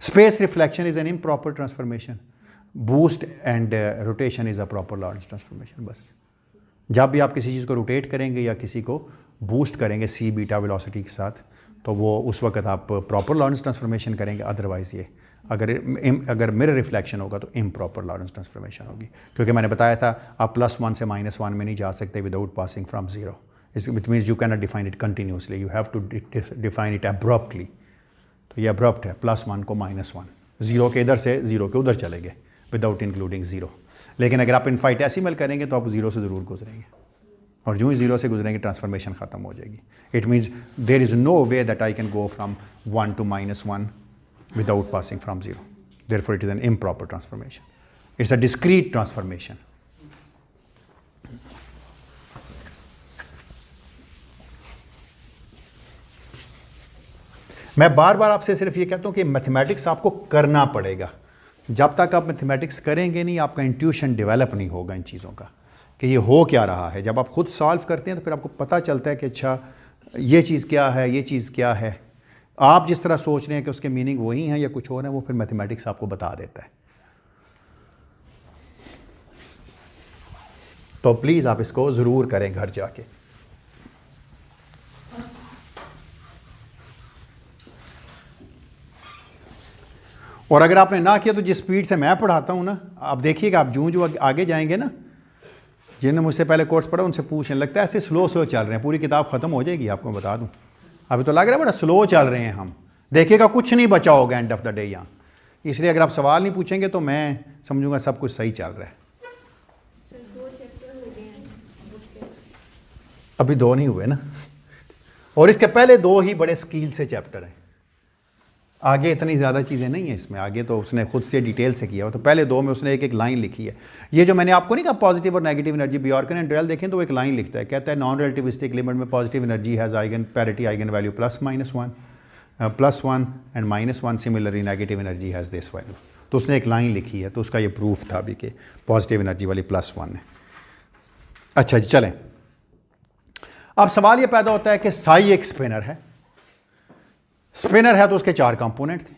space reflection is an improper transformation, boost and rotation is a proper Lorentz transformation. बस जब भी आप किसी चीज़ को रोटेट करेंगे या किसी को बूस्ट करेंगे सी बीटा वेलोसिटी के साथ, तो वो उस वक्त आप प्रॉपर लॉरेंस ट्रांसफॉर्मेशन करेंगे। अदरवाइज़ ये अगर मिरर रिफ्लेक्शन होगा तो इम्प्रॉपर लॉरेंस ट्रांसफॉर्मेशन होगी, क्योंकि मैंने बताया था आप +1 से -1 में नहीं जा सकते without passing from 0। It means you can not define it continuously, you have to define it abruptly. तो ये अब्रप्ट है, +1 को -1, 0 के इधर से 0 के उधर चले गए विदाउट इंक्लूडिंग 0। लेकिन अगर आप इनफाइटेसिमल करेंगे तो आप 0 से ज़रूर गुजरेंगे, और जो ही 0 से गुजरेंगे ट्रांसफॉर्मेशन ख़त्म हो जाएगी। It means there is no way that I can go from 1 to -1 without passing from 0. Therefore, it is an improper transformation. It's a discrete transformation. मैं बार बार आपसे सिर्फ ये कहता हूँ कि मैथमेटिक्स आपको करना पड़ेगा। जब तक आप मैथमेटिक्स करेंगे नहीं, आपका इंट्यूशन डेवलप नहीं होगा इन चीज़ों का कि ये हो क्या रहा है। जब आप खुद सॉल्व करते हैं तो फिर आपको पता चलता है कि अच्छा ये चीज़ क्या है, ये चीज़ क्या है। आप जिस तरह सोच रहे हैं कि उसके मीनिंग वही हैं या कुछ और है, वो फिर मैथमेटिक्स आपको बता देता है। तो प्लीज़ आप इसको ज़रूर करें घर जाके। और अगर आपने ना किया तो जिस स्पीड से मैं पढ़ाता हूँ ना, आप देखिएगा, आप जो आगे जाएंगे ना, जिन्होंने मुझसे पहले कोर्स पढ़ा उनसे पूछने लगता है ऐसे स्लो चल रहे हैं, पूरी किताब ख़त्म हो जाएगी, आपको बता दूँ। अभी तो लग रहा है बड़ा स्लो चल रहे हैं हम, देखिएगा कुछ नहीं बचा होगा एंड ऑफ द डे यहाँ। इसलिए अगर आप सवाल नहीं पूछेंगे तो मैं समझूंगा सब कुछ सही चल रहा है। अभी 2 नहीं हुए ना, और इसके पहले 2 ही बड़े स्कील से चैप्टर हैं। आगे इतनी ज़्यादा चीज़ें नहीं हैं इसमें, आगे तो उसने खुद से डिटेल से किया हो। तो पहले 2 में उसने एक लाइन लिखी है। ये जो मैंने आपको नहीं कहा पॉजिटिव और नेगेटिव एनर्जी, बॉर्कन एंड ड्रेल देखें तो वो एक लाइन लिखता है, कहता है नॉन रिलेटिविस्टिक लिमिट में positive energy has eigen parity eigen value +1 and -1, similarly negative energy has this value. तो उसने एक लाइन लिखी है, तो उसका ये प्रूफ था अभी कि पॉजिटिव एनर्जी वाली +1 है। अच्छा जी, चलें। अब सवाल ये पैदा होता है कि साई एक स्पिनर है, स्पिनर है तो उसके 4 कंपोनेंट थे।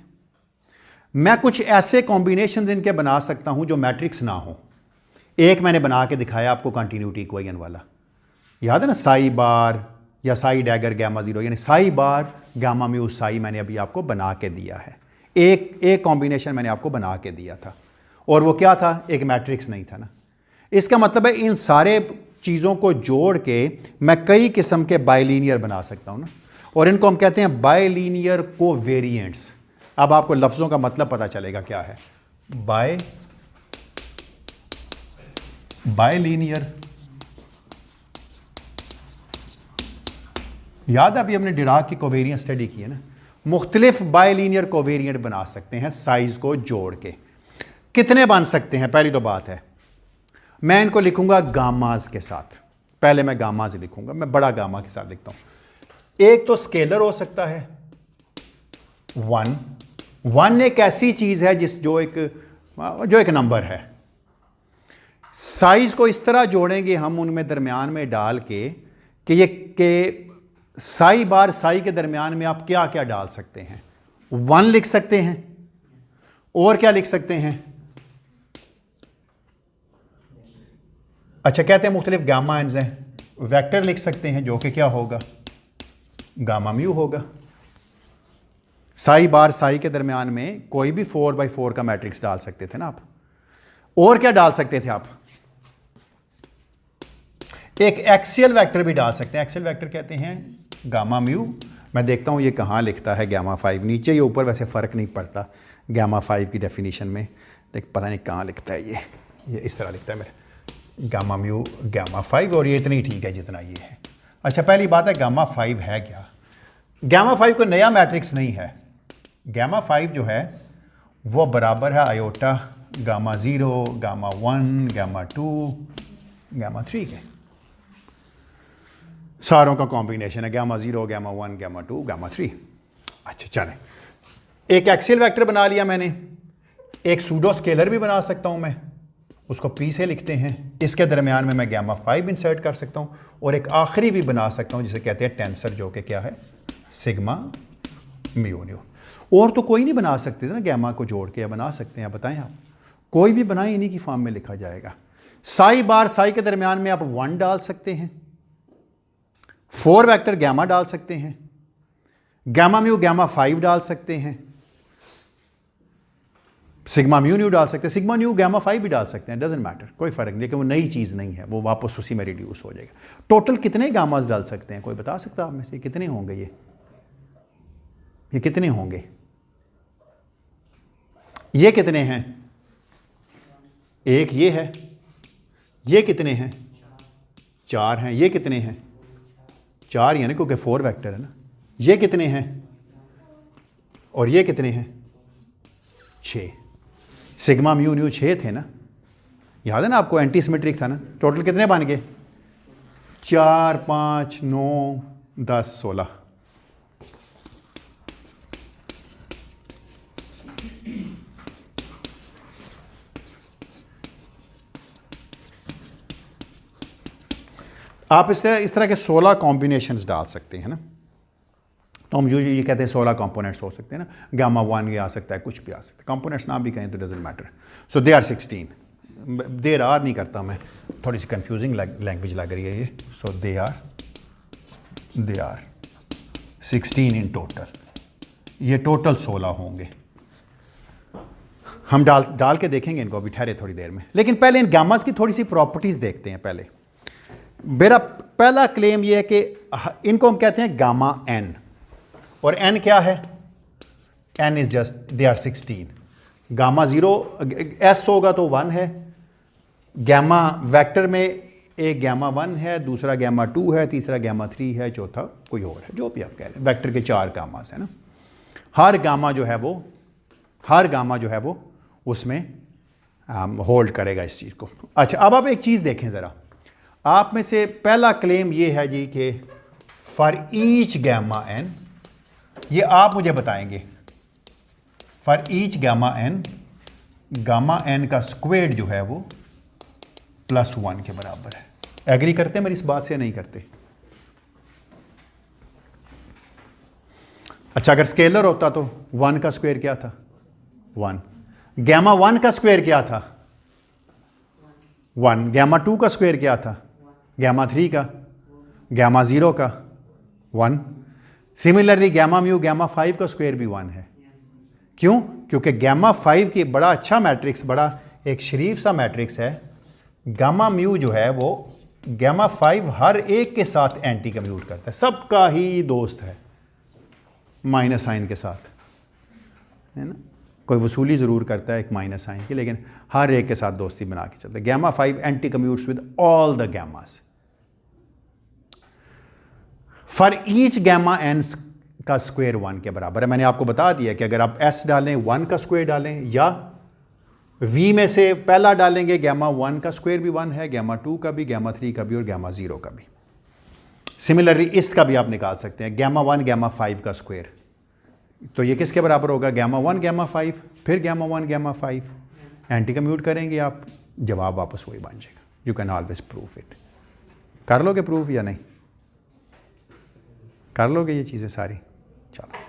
मैं कुछ ऐसे कॉम्बिनेशंस इनके बना सकता हूं जो मैट्रिक्स ना हो। एक मैंने बना के दिखाया आपको कंटिन्यूटी इक्वेशन वाला, याद है ना, साई बार या साई डैगर गामा जीरो, यानी साई बार गामा म्यू साई मैंने अभी आपको बना के दिया है। एक कॉम्बिनेशन मैंने आपको बना के दिया था, और वो क्या था, एक मैट्रिक्स नहीं था ना। इसका मतलब है इन सारे चीज़ों को जोड़ के मैं कई किस्म के बाइलीनियर बना सकता हूँ ना, और इनको हम कहते हैं बाइलीनियर कोवेरिएंट्स। अब आपको लफ्ज़ों का मतलब पता चलेगा क्या है। बाइलीनियर, याद है अभी हमने डिराक की कोवेरिएंट स्टडी की है ना। मुख्तलिफ बाइलीनियर कोवेरिएंट बना सकते हैं साइज को जोड़ के। कितने बन सकते हैं, पहली तो बात है मैं इनको लिखूंगा गामाज के साथ। पहले मैं गामाज लिखूंगा, मैं बड़ा गामा के साथ लिखता हूं। एक तो स्केलर हो सकता है वन एक ऐसी चीज है जो एक नंबर है। साइज को इस तरह जोड़ेंगे हम उनमें दरमियान में डाल के साई बार साई के दरमियान में आप क्या क्या डाल सकते हैं। 1 लिख सकते हैं, और क्या लिख सकते हैं, अच्छा कहते हैं मुख्तलिफ गामा एंड्स हैं। वेक्टर लिख सकते हैं जो कि क्या होगा, गामा म्यू होगा। साई बार साई के दरमियान में कोई भी 4x4 का मैट्रिक्स डाल सकते थे ना आप। और क्या डाल सकते थे आप, एक एक्सियल वेक्टर भी डाल सकते हैं। एक्सियल वेक्टर कहते हैं गामा म्यू। मैं देखता हूं ये कहां लिखता है, गामा 5 नीचे या ऊपर, वैसे फ़र्क नहीं पड़ता गामा 5 की डेफिनेशन में, देख पता नहीं कहां लिखता है ये इस तरह लिखता है मेरा गामा म्यू गामा 5, और ये इतनी ठीक है जितना ये है। अच्छा पहली बात है गामा 5 है क्या। गामा 5 कोई नया मैट्रिक्स नहीं है। गामा 5 जो है वो बराबर है iota gamma 0 gamma 1 gamma 2 gamma 3 के, सारों का कॉम्बिनेशन है, गामा 0 गामा 1 गामा 2 गामा 3। अच्छा चलें, एक एक्सियल वेक्टर बना लिया मैंने, एक सूडो स्केलर भी बना सकता हूं मैं, उसको पी से लिखते हैं। इसके दरमियान में मैं गामा 5 इंसर्ट कर सकता हूं, और एक आखिरी भी बना सकता हूं जिसे कहते हैं टेंसर, जो कि क्या है, सिग्मा म्यू न्यू। और तो कोई नहीं बना सकते थे ना गामा को जोड़ के, या बना सकते हैं, बताएं आप, कोई भी बनाए, इन्हीं की फॉर्म में लिखा जाएगा। साई बार साई के दरमियान में आप 1 डाल सकते हैं, 4 वेक्टर गामा डाल सकते हैं, गामा म्यू गामा 5 डाल सकते हैं, सिग्मा म्यू न्यू डाल सकते हैं, सिग्मा न्यू गामा 5 भी डाल सकते हैं, डजंट मैटर, कोई फर्क नहीं, लेकिन वो नई चीज़ नहीं है, वो वापस उसी में रिड्यूस हो जाएगा। टोटल कितने गामास डाल सकते हैं, कोई बता सकता है आप में से, कितने होंगे ये कितने होंगे, ये कितने हैं, एक ये है, ये कितने हैं, 4 हैं, ये कितने हैं, 4 यानी क्योंकि 4 वेक्टर है ना। ये कितने हैं, और ये कितने हैं, 6। सिग्मा म्यू न्यू 6 थे ना, याद है ना आपको, एंटी सिमेट्रिक था ना। टोटल कितने बन गए, 4 5 9 10 16। आप इस तरह के 16 कॉम्बिनेशंस डाल सकते हैं ना। तो हम ये कहते हैं 16 कंपोनेंट्स हो सकते हैं ना, गामा 1 ये आ सकता है, कुछ भी आ सकता है, कंपोनेंट्स नाम भी कहें तो doesn't matter. So they are 16, there are नहीं करता मैं, थोड़ी सी कंफ्यूजिंग लैंग्वेज लग रही है ये। सो दे आर 16 इन टोटल, ये टोटल 16 होंगे। हम डाल के देखेंगे इनको अभी, ठहरे थोड़ी देर में, लेकिन पहले इन गामास की थोड़ी सी प्रॉपर्टीज देखते हैं। पहले मेरा पहला क्लेम ये है कि इनको हम कहते हैं गामा एन, और n क्या है, n is just they are 16। Gamma 0 s होगा तो 1 है, गामा वेक्टर में एक गामा 1 है, दूसरा गामा 2 है, तीसरा गामा 3 है, चौथा कोई और है, जो भी आप कह रहे हैं। वेक्टर के 4 गामास है ना। हर गामा जो है वो उसमें होल्ड करेगा इस चीज़ को। अच्छा अब आप एक चीज़ देखें ज़रा, आप में से पहला क्लेम ये है जी कि फॉर ईच गामा n, ये आप मुझे बताएंगे, फॉर ईच गामा n का स्क्वायर जो है वो +1 के बराबर है। एग्री करते हैं मेरी इस बात से, नहीं करते? अच्छा अगर स्केलर होता तो 1 का स्क्वायर क्या था, 1। गामा 1 का स्क्वायर क्या था, 1, गैमा 2 का स्क्वायर क्या था, गैमा 3 का, गैमा 0 का 1। सिमिलरली गैमा म्यू गैमा 5 का स्क्वायर भी 1 है। क्यों? क्योंकि गैमा 5 की बड़ा अच्छा मैट्रिक्स, बड़ा एक शरीफ सा मैट्रिक्स है। गामा म्यू जो है वो गैमा 5 हर एक के साथ एंटी कम्यूट करता है, सबका ही दोस्त है माइनस साइन के साथ, है ना। कोई वसूली ज़रूर करता है एक माइनस साइन की, लेकिन हर एक के साथ दोस्ती बना के चलता है। Gamma 5 anti commutes with all the gammas. For each gamma n का स्क्वायर 1 के बराबर है। मैंने आपको बता दिया कि अगर आप एस डालें 1 का स्क्वायर डालें, या वी में से पहला डालेंगे गैमा 1 का स्क्वायर भी 1 है, गैमा 2 का भी, गैमा 3 का भी और गैमा 0 का भी। सिमिलरली इसका भी आप निकाल सकते हैं, गैमा 1 गैमा 5 का स्क्वायर, तो ये किसके बराबर होगा, गैमा 1 गैमा 5 फिर गैमा 1 गैमा 5। एंटी कम्यूट करेंगे आप, जवाब वापस वही बन जाएगा। You can always proof it. कर लोगे प्रूफ या नहीं? कर लोगे ये चीज़ें सारी? चलो,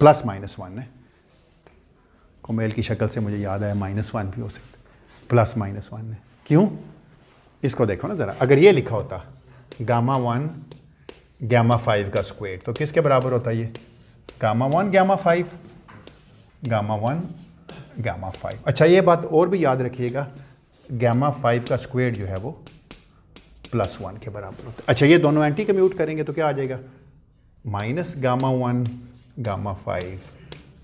प्लस माइनस 1 है। कोमेल की शक्ल से मुझे याद आया -1 भी हो सकता है, प्लस -1 है। क्यों? इसको देखो ना ज़रा, अगर ये लिखा होता गामा 1 गैमा 5 का स्क्वायर, तो किसके बराबर होता है ये, गामा 1 गैमा 5, गामा 1 गामा 5। अच्छा, ये बात और भी याद रखिएगा, गैमा 5 का स्क्वायर जो है वो +1 के बराबर होता है। अच्छा, ये दोनों एंटी कम्यूट करेंगे तो क्या आ जाएगा, minus gamma 1 gamma 5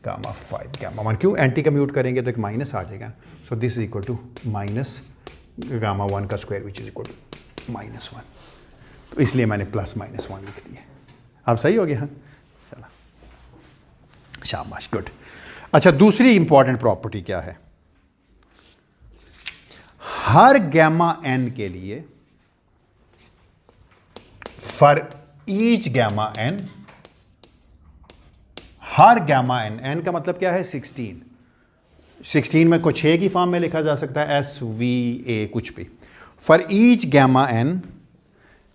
gamma 5 gamma 1। क्यों? एंटी कम्यूट करेंगे तो एक माइनस आ जाएगा। So this is equal to minus gamma 1 का square which is equal to -1। तो इसलिए मैंने +-1 लिख दिया। अब सही हो गया? हाँ, चलो, शाबाश, गुड। अच्छा, दूसरी इंपॉर्टेंट प्रॉपर्टी क्या है, हर गैमा n के लिए, फॉर ईच गैमा n, हर गैमा n का मतलब क्या है, 16 में को 6 की फॉर्म में लिखा जा सकता है, SVA कुछ भी। For each gamma n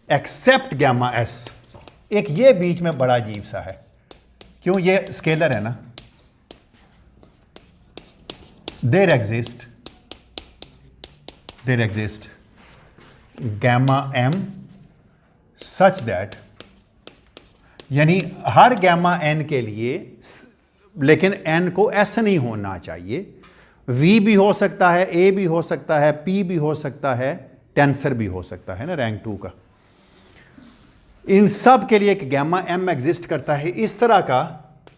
except gamma s, एक ये बीच में बड़ा अजीब सा है, क्यों, ये स्केलर है ना, there exist gamma m such that, यानी हर गैमा n के लिए, लेकिन n को s नहीं होना चाहिए, v भी हो सकता है, a भी हो सकता है, p भी हो सकता है, टेंसर भी हो सकता है ना, रैंक 2 का। इन सब के लिए एक गैमा m एग्जिस्ट करता है इस तरह का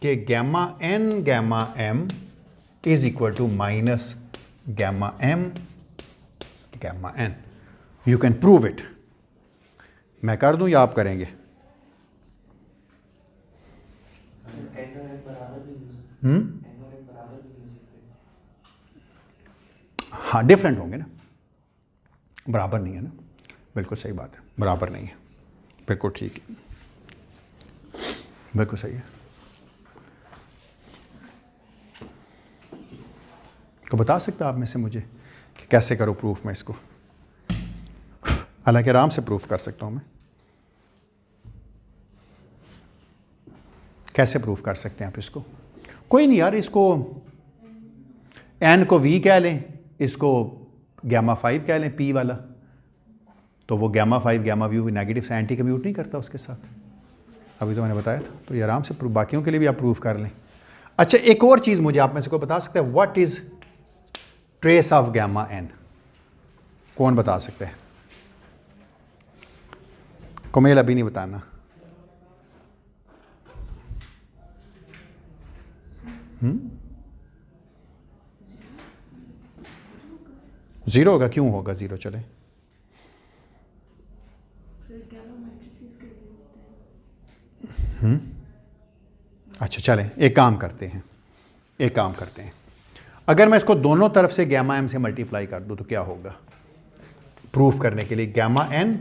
कि gamma n gamma m is equal to minus gamma m gamma n। You can prove it. मैं कर दूं या आप करेंगे? हाँ, डिफरेंट होंगे ना, बराबर नहीं है ना, बिल्कुल सही बात है, बराबर नहीं है, बिल्कुल ठीक है, बिल्कुल सही है। तो बता सकते आप में से मुझे कि कैसे करो प्रूफ मैं इसको? हालांकि आराम से प्रूफ कर सकता हूं मैं। कैसे प्रूफ कर सकते हैं आप इसको? कोई नहीं यार, इसको n को v कह लें, इसको गैमा 5 कह लें, p वाला, तो वो गैमा 5 गैमा व्यू नेगेटिव से एंटी कम्यूट नहीं करता उसके साथ, अभी तो मैंने बताया था। तो ये आराम से प्रूफ, बाकियों के लिए भी आप प्रूफ कर लें। अच्छा, एक और चीज़ मुझे आप में से कोई बता सकता है, what is trace of gamma n? कौन बता सकते हैं? कोमेल अभी नहीं बताना। जीरो होगा? क्यों होगा जीरो? चले, अच्छा चलें, एक काम करते हैं, अगर मैं इसको दोनों तरफ से गैमा m से मल्टीप्लाई कर दूं तो क्या होगा? प्रूफ करने के लिए गैमा n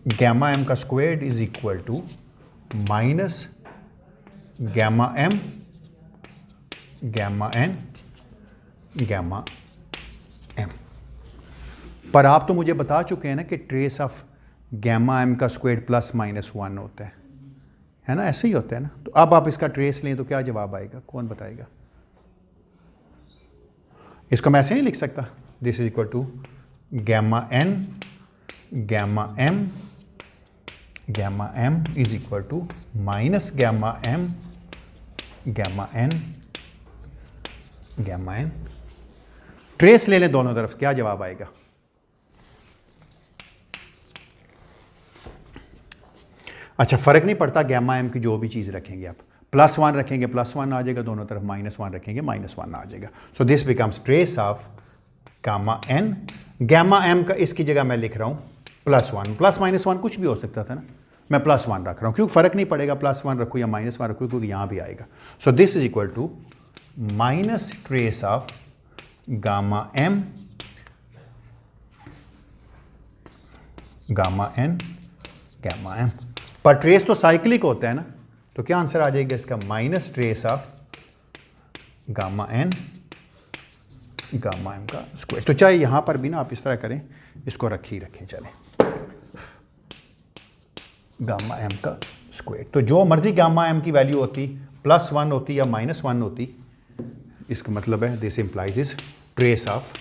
गैमा m का square is equal to minus gamma m gamma n gamma m। पर आप तो मुझे बता चुके हैं ना कि ट्रेस ऑफ गैमा m का स्क्वायर +-1 होता है ना, ऐसे ही होता है ना। तो अब आप इसका ट्रेस लें तो क्या जवाब आएगा? कौन बताएगा? इसको मैं ऐसे नहीं लिख सकता, this is equal to gamma n gamma m is equal to minus gamma m gamma n. Trace ले लें दोनों तरफ, क्या जवाब आएगा? अच्छा, फर्क नहीं पड़ता गैमा एम की जो भी चीज़ रखेंगे आप, +1 रखेंगे +1 आ जाएगा, दोनों तरफ -1 रखेंगे -1 आ जाएगा। So this becomes trace of gamma n. Gamma m का इसकी जगह मैं लिख रहा हूँ +1, +-1 कुछ भी हो सकता था ना, मैं +1 रख रहा हूँ क्योंकि फ़र्क नहीं पड़ेगा +1 रखूँ या -1 रखूँ क्योंकि यहाँ भी आएगा। So this is equal to minus trace of gamma m gamma n gamma m. पर ट्रेस तो साइक्लिक होता है ना, तो क्या आंसर आ जाएगा इसका? Minus trace of gamma n gamma m का स्क्वायर। तो चाहे यहां पर भी ना आप इस तरह करें, इसको रखें चलें, गामा एम का स्क्वायर। तो जो मर्जी गामा एम की वैल्यू होती, +1 होती या -1 होती, इसका मतलब है this implies is trace of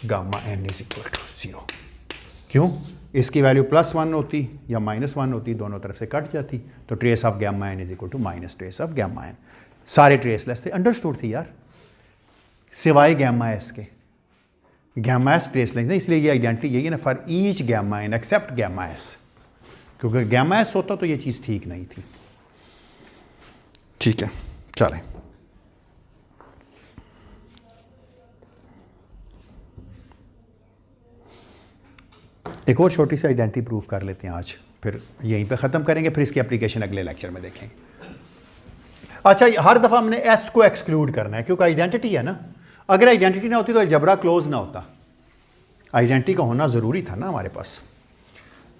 gamma n is equal to 0। क्यों? इसकी वैल्यू +1 होती या -1 होती, दोनों तरफ से कट जाती, तो trace of gamma n is equal to minus trace of gamma n. सारे ट्रेसलेस थे, अंडरस्टूड थी यार, सिवाय गैमा एस के। गैमा एस ट्रेसलेस नहीं, इसलिए ये आइडेंटिटी यही है ना, for each gamma n except gamma s, क्योंकि गैमा एस होता तो ये चीज़ ठीक नहीं थी। ठीक है, चलें। एक और छोटी सी आइडेंटिटी प्रूफ कर लेते हैं आज, फिर यहीं पे ख़त्म करेंगे, फिर इसकी एप्लीकेशन अगले लेक्चर में देखेंगे। अच्छा, हर दफ़ा हमने एस को एक्सक्लूड करना है क्योंकि आइडेंटिटी है ना, अगर आइडेंटिटी ना होती तो अलजबरा क्लोज ना होता, आइडेंटिटी का होना ज़रूरी था ना हमारे पास।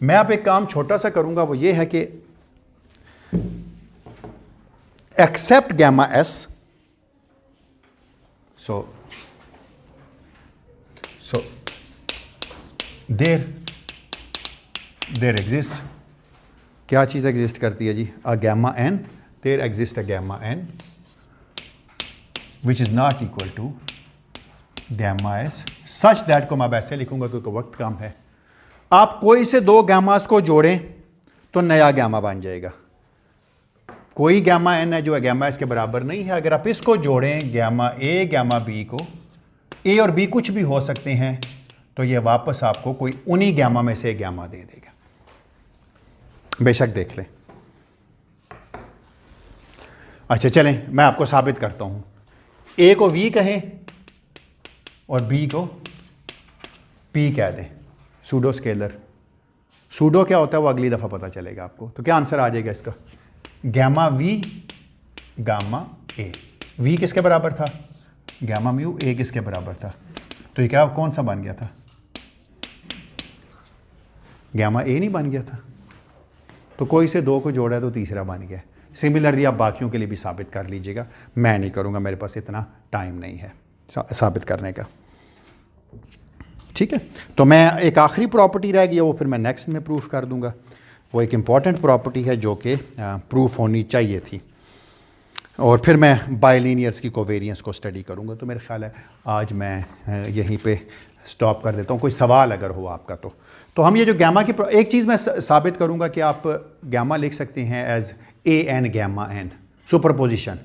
मैं आप एक काम छोटा सा करूँगा, वो ये है कि except gamma s, so there exist, क्या चीज़ एग्जिस्ट करती है जी? A gamma n, there exist a gamma n which is not equal to gamma s such that को मैं वैसे लिखूंगा क्योंकि वक्त कम है। आप कोई से दो गैमास को जोड़ें तो नया गैमा बन जाएगा। कोई गैमा एन है जो है गैमा एस के बराबर नहीं है, अगर आप इसको जोड़ें गैमा ए गैमा बी को, ए और बी कुछ भी हो सकते हैं, तो ये वापस आपको कोई उन्हीं गैमा में से गैमा दे देगा। बेशक देख लें। अच्छा चलें, मैं आपको साबित करता हूं। ए को वी कहें और बी को पी कह दें, सूडो स्केलर। सूडो क्या होता है वो अगली दफ़ा पता चलेगा आपको। तो क्या आंसर आ जाएगा इसका? Gamma v gamma a. V किसके बराबर था? Gamma mu. ए किसके बराबर था? तो ये क्या कौन सा बन गया था? गैमा ए नहीं बन गया था। तो कोई से दो को जोड़ा तो तीसरा बन गया। सिमिलरली आप बाकियों के लिए भी साबित कर लीजिएगा, मैं नहीं करूँगा, मेरे पास इतना टाइम नहीं है साबित करने का। ठीक है, तो मैं एक आखिरी प्रॉपर्टी रह गई, वो फिर मैं नेक्स्ट में प्रूफ कर दूंगा। वो एक इम्पॉर्टेंट प्रॉपर्टी है जो कि प्रूफ होनी चाहिए थी, और फिर मैं बाइलिनियर्स की कोवेरियंस को स्टडी करूंगा। तो मेरा ख्याल है आज मैं यहीं पे स्टॉप कर देता हूँ। कोई सवाल अगर हो आपका तो हम ये जो गैमा की एक चीज़ मैं साबित करूंगा कि आप गैमा लिख सकते हैं as a n gamma n superposition.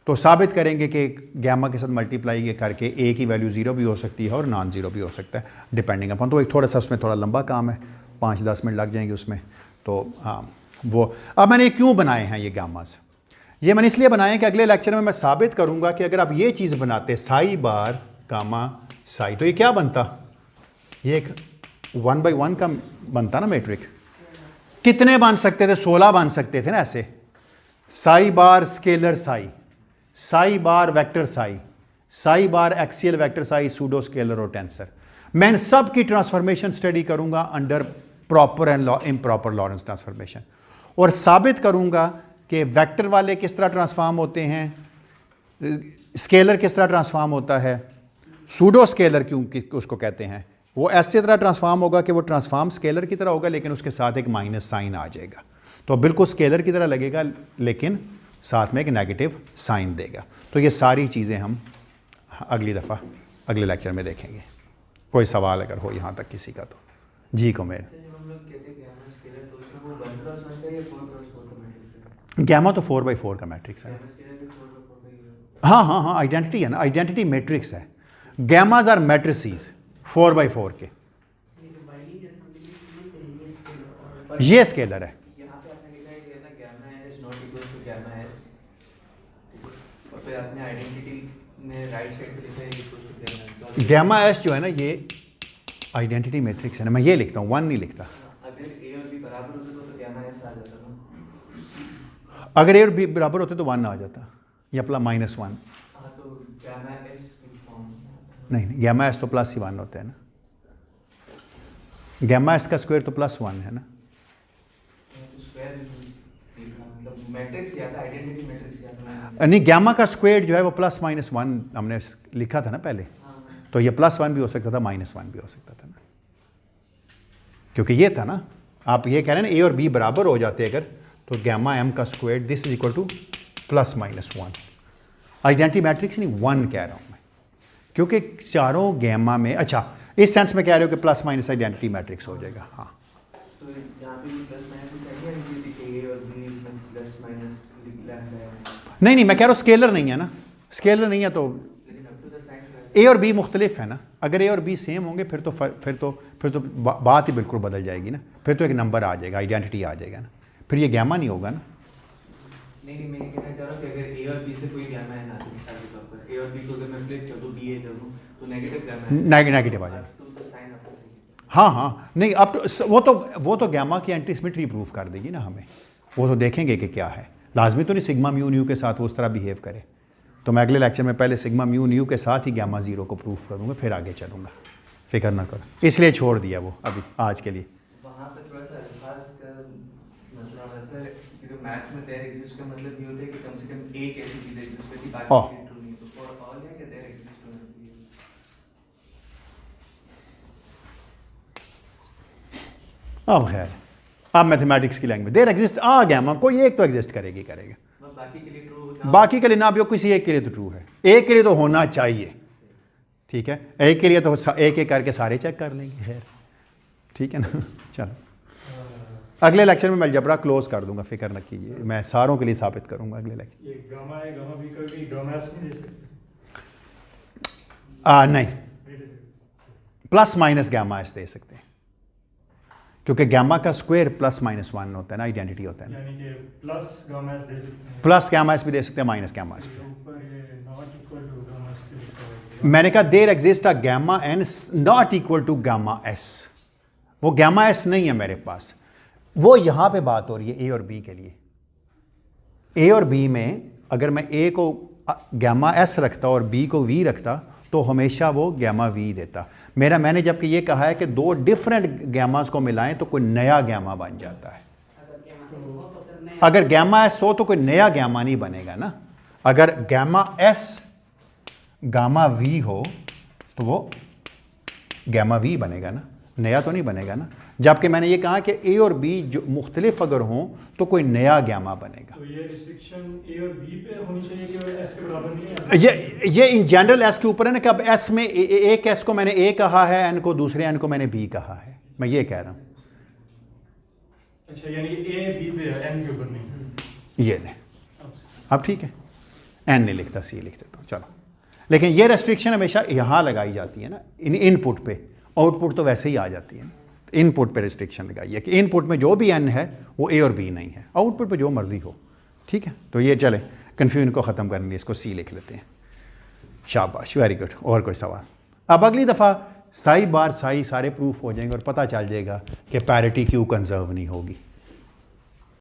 तो साबित करेंगे कि गैमा के साथ मल्टीप्लाई करके ए की वैल्यू 0 भी हो सकती है और नॉन ज़ीरो भी हो सकता है डिपेंडिंग अपॉन। तो एक थोड़ा सा उसमें थोड़ा लंबा काम है, 5-10 मिनट लग जाएंगे उसमें। तो हाँ, वो अब मैंने क्यों बनाए हैं ये गामास? ये मैंने इसलिए बनाए कि अगले लेक्चर में मैं साबित करूंगा कि अगर आप ये चीज़ बनाते साई बार गामा साई, तो ये क्या बनता? ये एक 1/1 का बनता ना मैट्रिक। कितने बन सकते थे? 16 बन सकते थे ना ऐसे। Psi bar scalar psi, psi bar vector psi, psi bar axial vector psi, pseudo scalar और टेंसर। मैं इन सब की ट्रांसफॉर्मेशन स्टडी करूंगा under proper and improper Lorentz transformation, और साबित करूंगा कि वेक्टर वाले किस तरह ट्रांसफॉर्म होते हैं, स्केलर किस तरह ट्रांसफॉर्म होता है, सूडो स्केलर क्यों उसको कहते हैं। वो ऐसे तरह ट्रांसफॉर्म होगा कि वो ट्रांसफॉर्म स्केलर की तरह होगा, लेकिन उसके साथ एक माइनस साइन आ जाएगा। तो बिल्कुल स्केलर की तरह लगेगा, लेकिन साथ में एक नेगेटिव साइन देगा। तो ये सारी चीज़ें हम अगली दफ़ा अगले लेक्चर में देखेंगे। कोई सवाल अगर हो यहाँ तक किसी का तो जी कुमेर। गैमा तो 4/4 का मैट्रिक्स है। हाँ हाँ हाँ, आइडेंटिटी है ना, आइडेंटिटी मैट्रिक्स है। गैमाज आर मैट्रिसेस 4/4 के। ये स्केलर है। यहाँ पे आपने लिखा है कि ना gamma n is not equal to gamma s, और फिर आपने आइडेंटिटी में राइट साइड पे लिखा है equal to gamma s। Gamma s जो है ना ये आइडेंटिटी मैट्रिक्स है ना, मैं ये लिखता हूँ, 1 नहीं लिखता। अगर a और b बराबर होते तो gamma s आ जाता ना। अगर ए और बी बराबर होते तो 1 आ जाता, या प्लस -1। हाँ तो gamma s की फॉर्म नहीं, गैमा एस तो प्लस ही 1 होता है ना, गैमा एस का स्क्वायर तो +1 है ना। मतलब मैट्रिक्स या था, आइडेंटिटी मैट्रिक्स या था। नहीं, गैमा का स्क्वायर जो है वो +-1 हमने लिखा था ना पहले, तो ये +1 भी हो सकता था, -1 भी हो सकता था ना, क्योंकि ये था ना, आप ये कह रहे हैं ना ए और बी बराबर हो जाते अगर, तो गैमा एम का square this is equal to +-1। Identity matrix नहीं, 1 कह रहा हूँ मैं, क्योंकि चारों गैमा में, अच्छा इस सेंस में कह रहे हो कि +- आइडेंटिटी मैट्रिक्स हो जाएगा। हाँ तो यहाँ पे +- चाहिए a और b में +- लैम्डा है। नहीं, मैं कह रहा हूँ स्केलर नहीं है ना, स्केलर नहीं है तो लेकिन अप टू द साइन ए और बी मुख्तलिफ है ना। अगर ए और बी सेम होंगे फिर तो बात ही बिल्कुल बदल जाएगी ना, फिर तो एक नंबर आ जाएगा, आइडेंटिटी आ जाएगा ना, फिर ये गैमा नहीं होगा ना। नहीं, मैं ये कहना चाह रहा हूँ कि अगर a और b से कोई gamma n आती है मिसाल के तौर पर, a और b को अगर मैं फ्लिप कर दूँ ba कर दूँ तो नेगेटिव gamma n नेगेटिव आ जाएगा। तो साइन अप हो। हाँ हाँ, नहीं अब तो वो तो गैमा की एंटी सिमेट्री प्रूफ कर देगी ना हमें, वो तो देखेंगे कि क्या है। लाजमी तो नहीं सिग्मा म्यू न्यू के साथ वो उस तरह बिहेव करे, तो मैं अगले लेक्चर में पहले सिग्मा म्यू न्यू के साथ ही गैमा 0 को प्रूफ करूँगा, फिर आगे चलूँगा, फिक्र ना करो, इसलिए छोड़ दिया वो अभी आज के लिए। वहाँ पे थोड़ा सा अल्फाज का मसला रहता है, क्योंकि मैथ्स में देयर एग्जिस्ट का मतलब ये होता है कि कम से कम एक ऐसी चीज़ एग्जिस्ट करती है, बाकी ट्रू नहीं। तो फॉर ऑल है कि देयर एग्जिस्ट होती है। अब खैर, अब मैथमेटिक्स की लैंग्वेज देयर एग्जिस्ट गैमा, कोई एक तो एग्जिस्ट करेगा, बाकी के लिए ट्रू, बाकी के लिए ना भी हो, किसी एक के लिए तो ट्रू है, एक के लिए तो होना चाहिए, ठीक है, एक के लिए तो एक एक करके सारे चेक कर लेंगे, खैर ठीक है ना। चलो अगले लेक्चर में मैं अलजबरा क्लोज कर दूंगा, फिक्र न कीजिए, मैं सारों के लिए साबित करूंगा अगले लेक्चर। ये गामा है, गामा भी कभी गामा एस नहीं दे सकते? नहीं, +- गैमा एस दे सकते हैं, क्योंकि गैमा का स्क्वायर +-1 होता है ना, आइडेंटिटी होता है ना। यानी कि प्लस गामा एस दे सकते हैं, प्लस गैमा एस भी दे सकते हैं, माइनस गैमा एस भी। ऊपर ये not equal to gamma s के लिखा मैंने कहा there exist a gamma n not equal to gamma s, वो गैमा एस नहीं है मेरे पास, वो यहाँ पे बात हो रही है ए और बी के लिए। ए और बी में अगर मैं ए को गैमा एस रखता और बी को वी रखता तो हमेशा वो गैमा वी देता। मैंने जबकि ये कहा है कि दो डिफरेंट गैमास को मिलाएं तो कोई नया गैमा बन जाता है। अगर गैमा एस हो तो कोई नया गैमा नहीं बनेगा ना, अगर गैमा एस गामा वी हो तो वो गैमा वी बनेगा ना, नया तो नहीं बनेगा ना। जबकि मैंने ये कहा कि ए और बी जो मुख्तलिफ अगर हों तो कोई नया गैमा बनेगा। तो ये रिस्ट्रिक्शन ए और बी पे होनी चाहिए कि एस के बराबर नहीं है? ये इन जनरल एस के ऊपर है ना, कि अब एस में एक एस को मैंने ए कहा है, एन को दूसरे एन को मैंने बी कहा है, मैं ये कह रहा हूँ। अच्छा, यानी कि ए बी पे है, एन के ऊपर नहीं। ये ले, अब ठीक है, एन नहीं लिखता सी लिख देता हूँ, चलो। लेकिन ये रेस्ट्रिक्शन हमेशा यहाँ लगाई जाती है ना, इनपुट पे, आउटपुट तो वैसे ही आ जाती है ना। इनपुट पे रिस्ट्रिक्शन लगाई है कि इनपुट में जो भी एन है वो ए और बी नहीं है, आउटपुट पे जो मर्जी हो, ठीक है। तो ये चले, कन्फ्यूजन को ख़त्म करने के लिए इसको सी लिख लेते हैं। शाबाश, वेरी गुड। और कोई सवाल? अब अगली दफ़ा साई बार साई सारे प्रूफ हो जाएंगे और पता चल जाएगा कि पैरिटी क्यों कंजर्व नहीं होगी।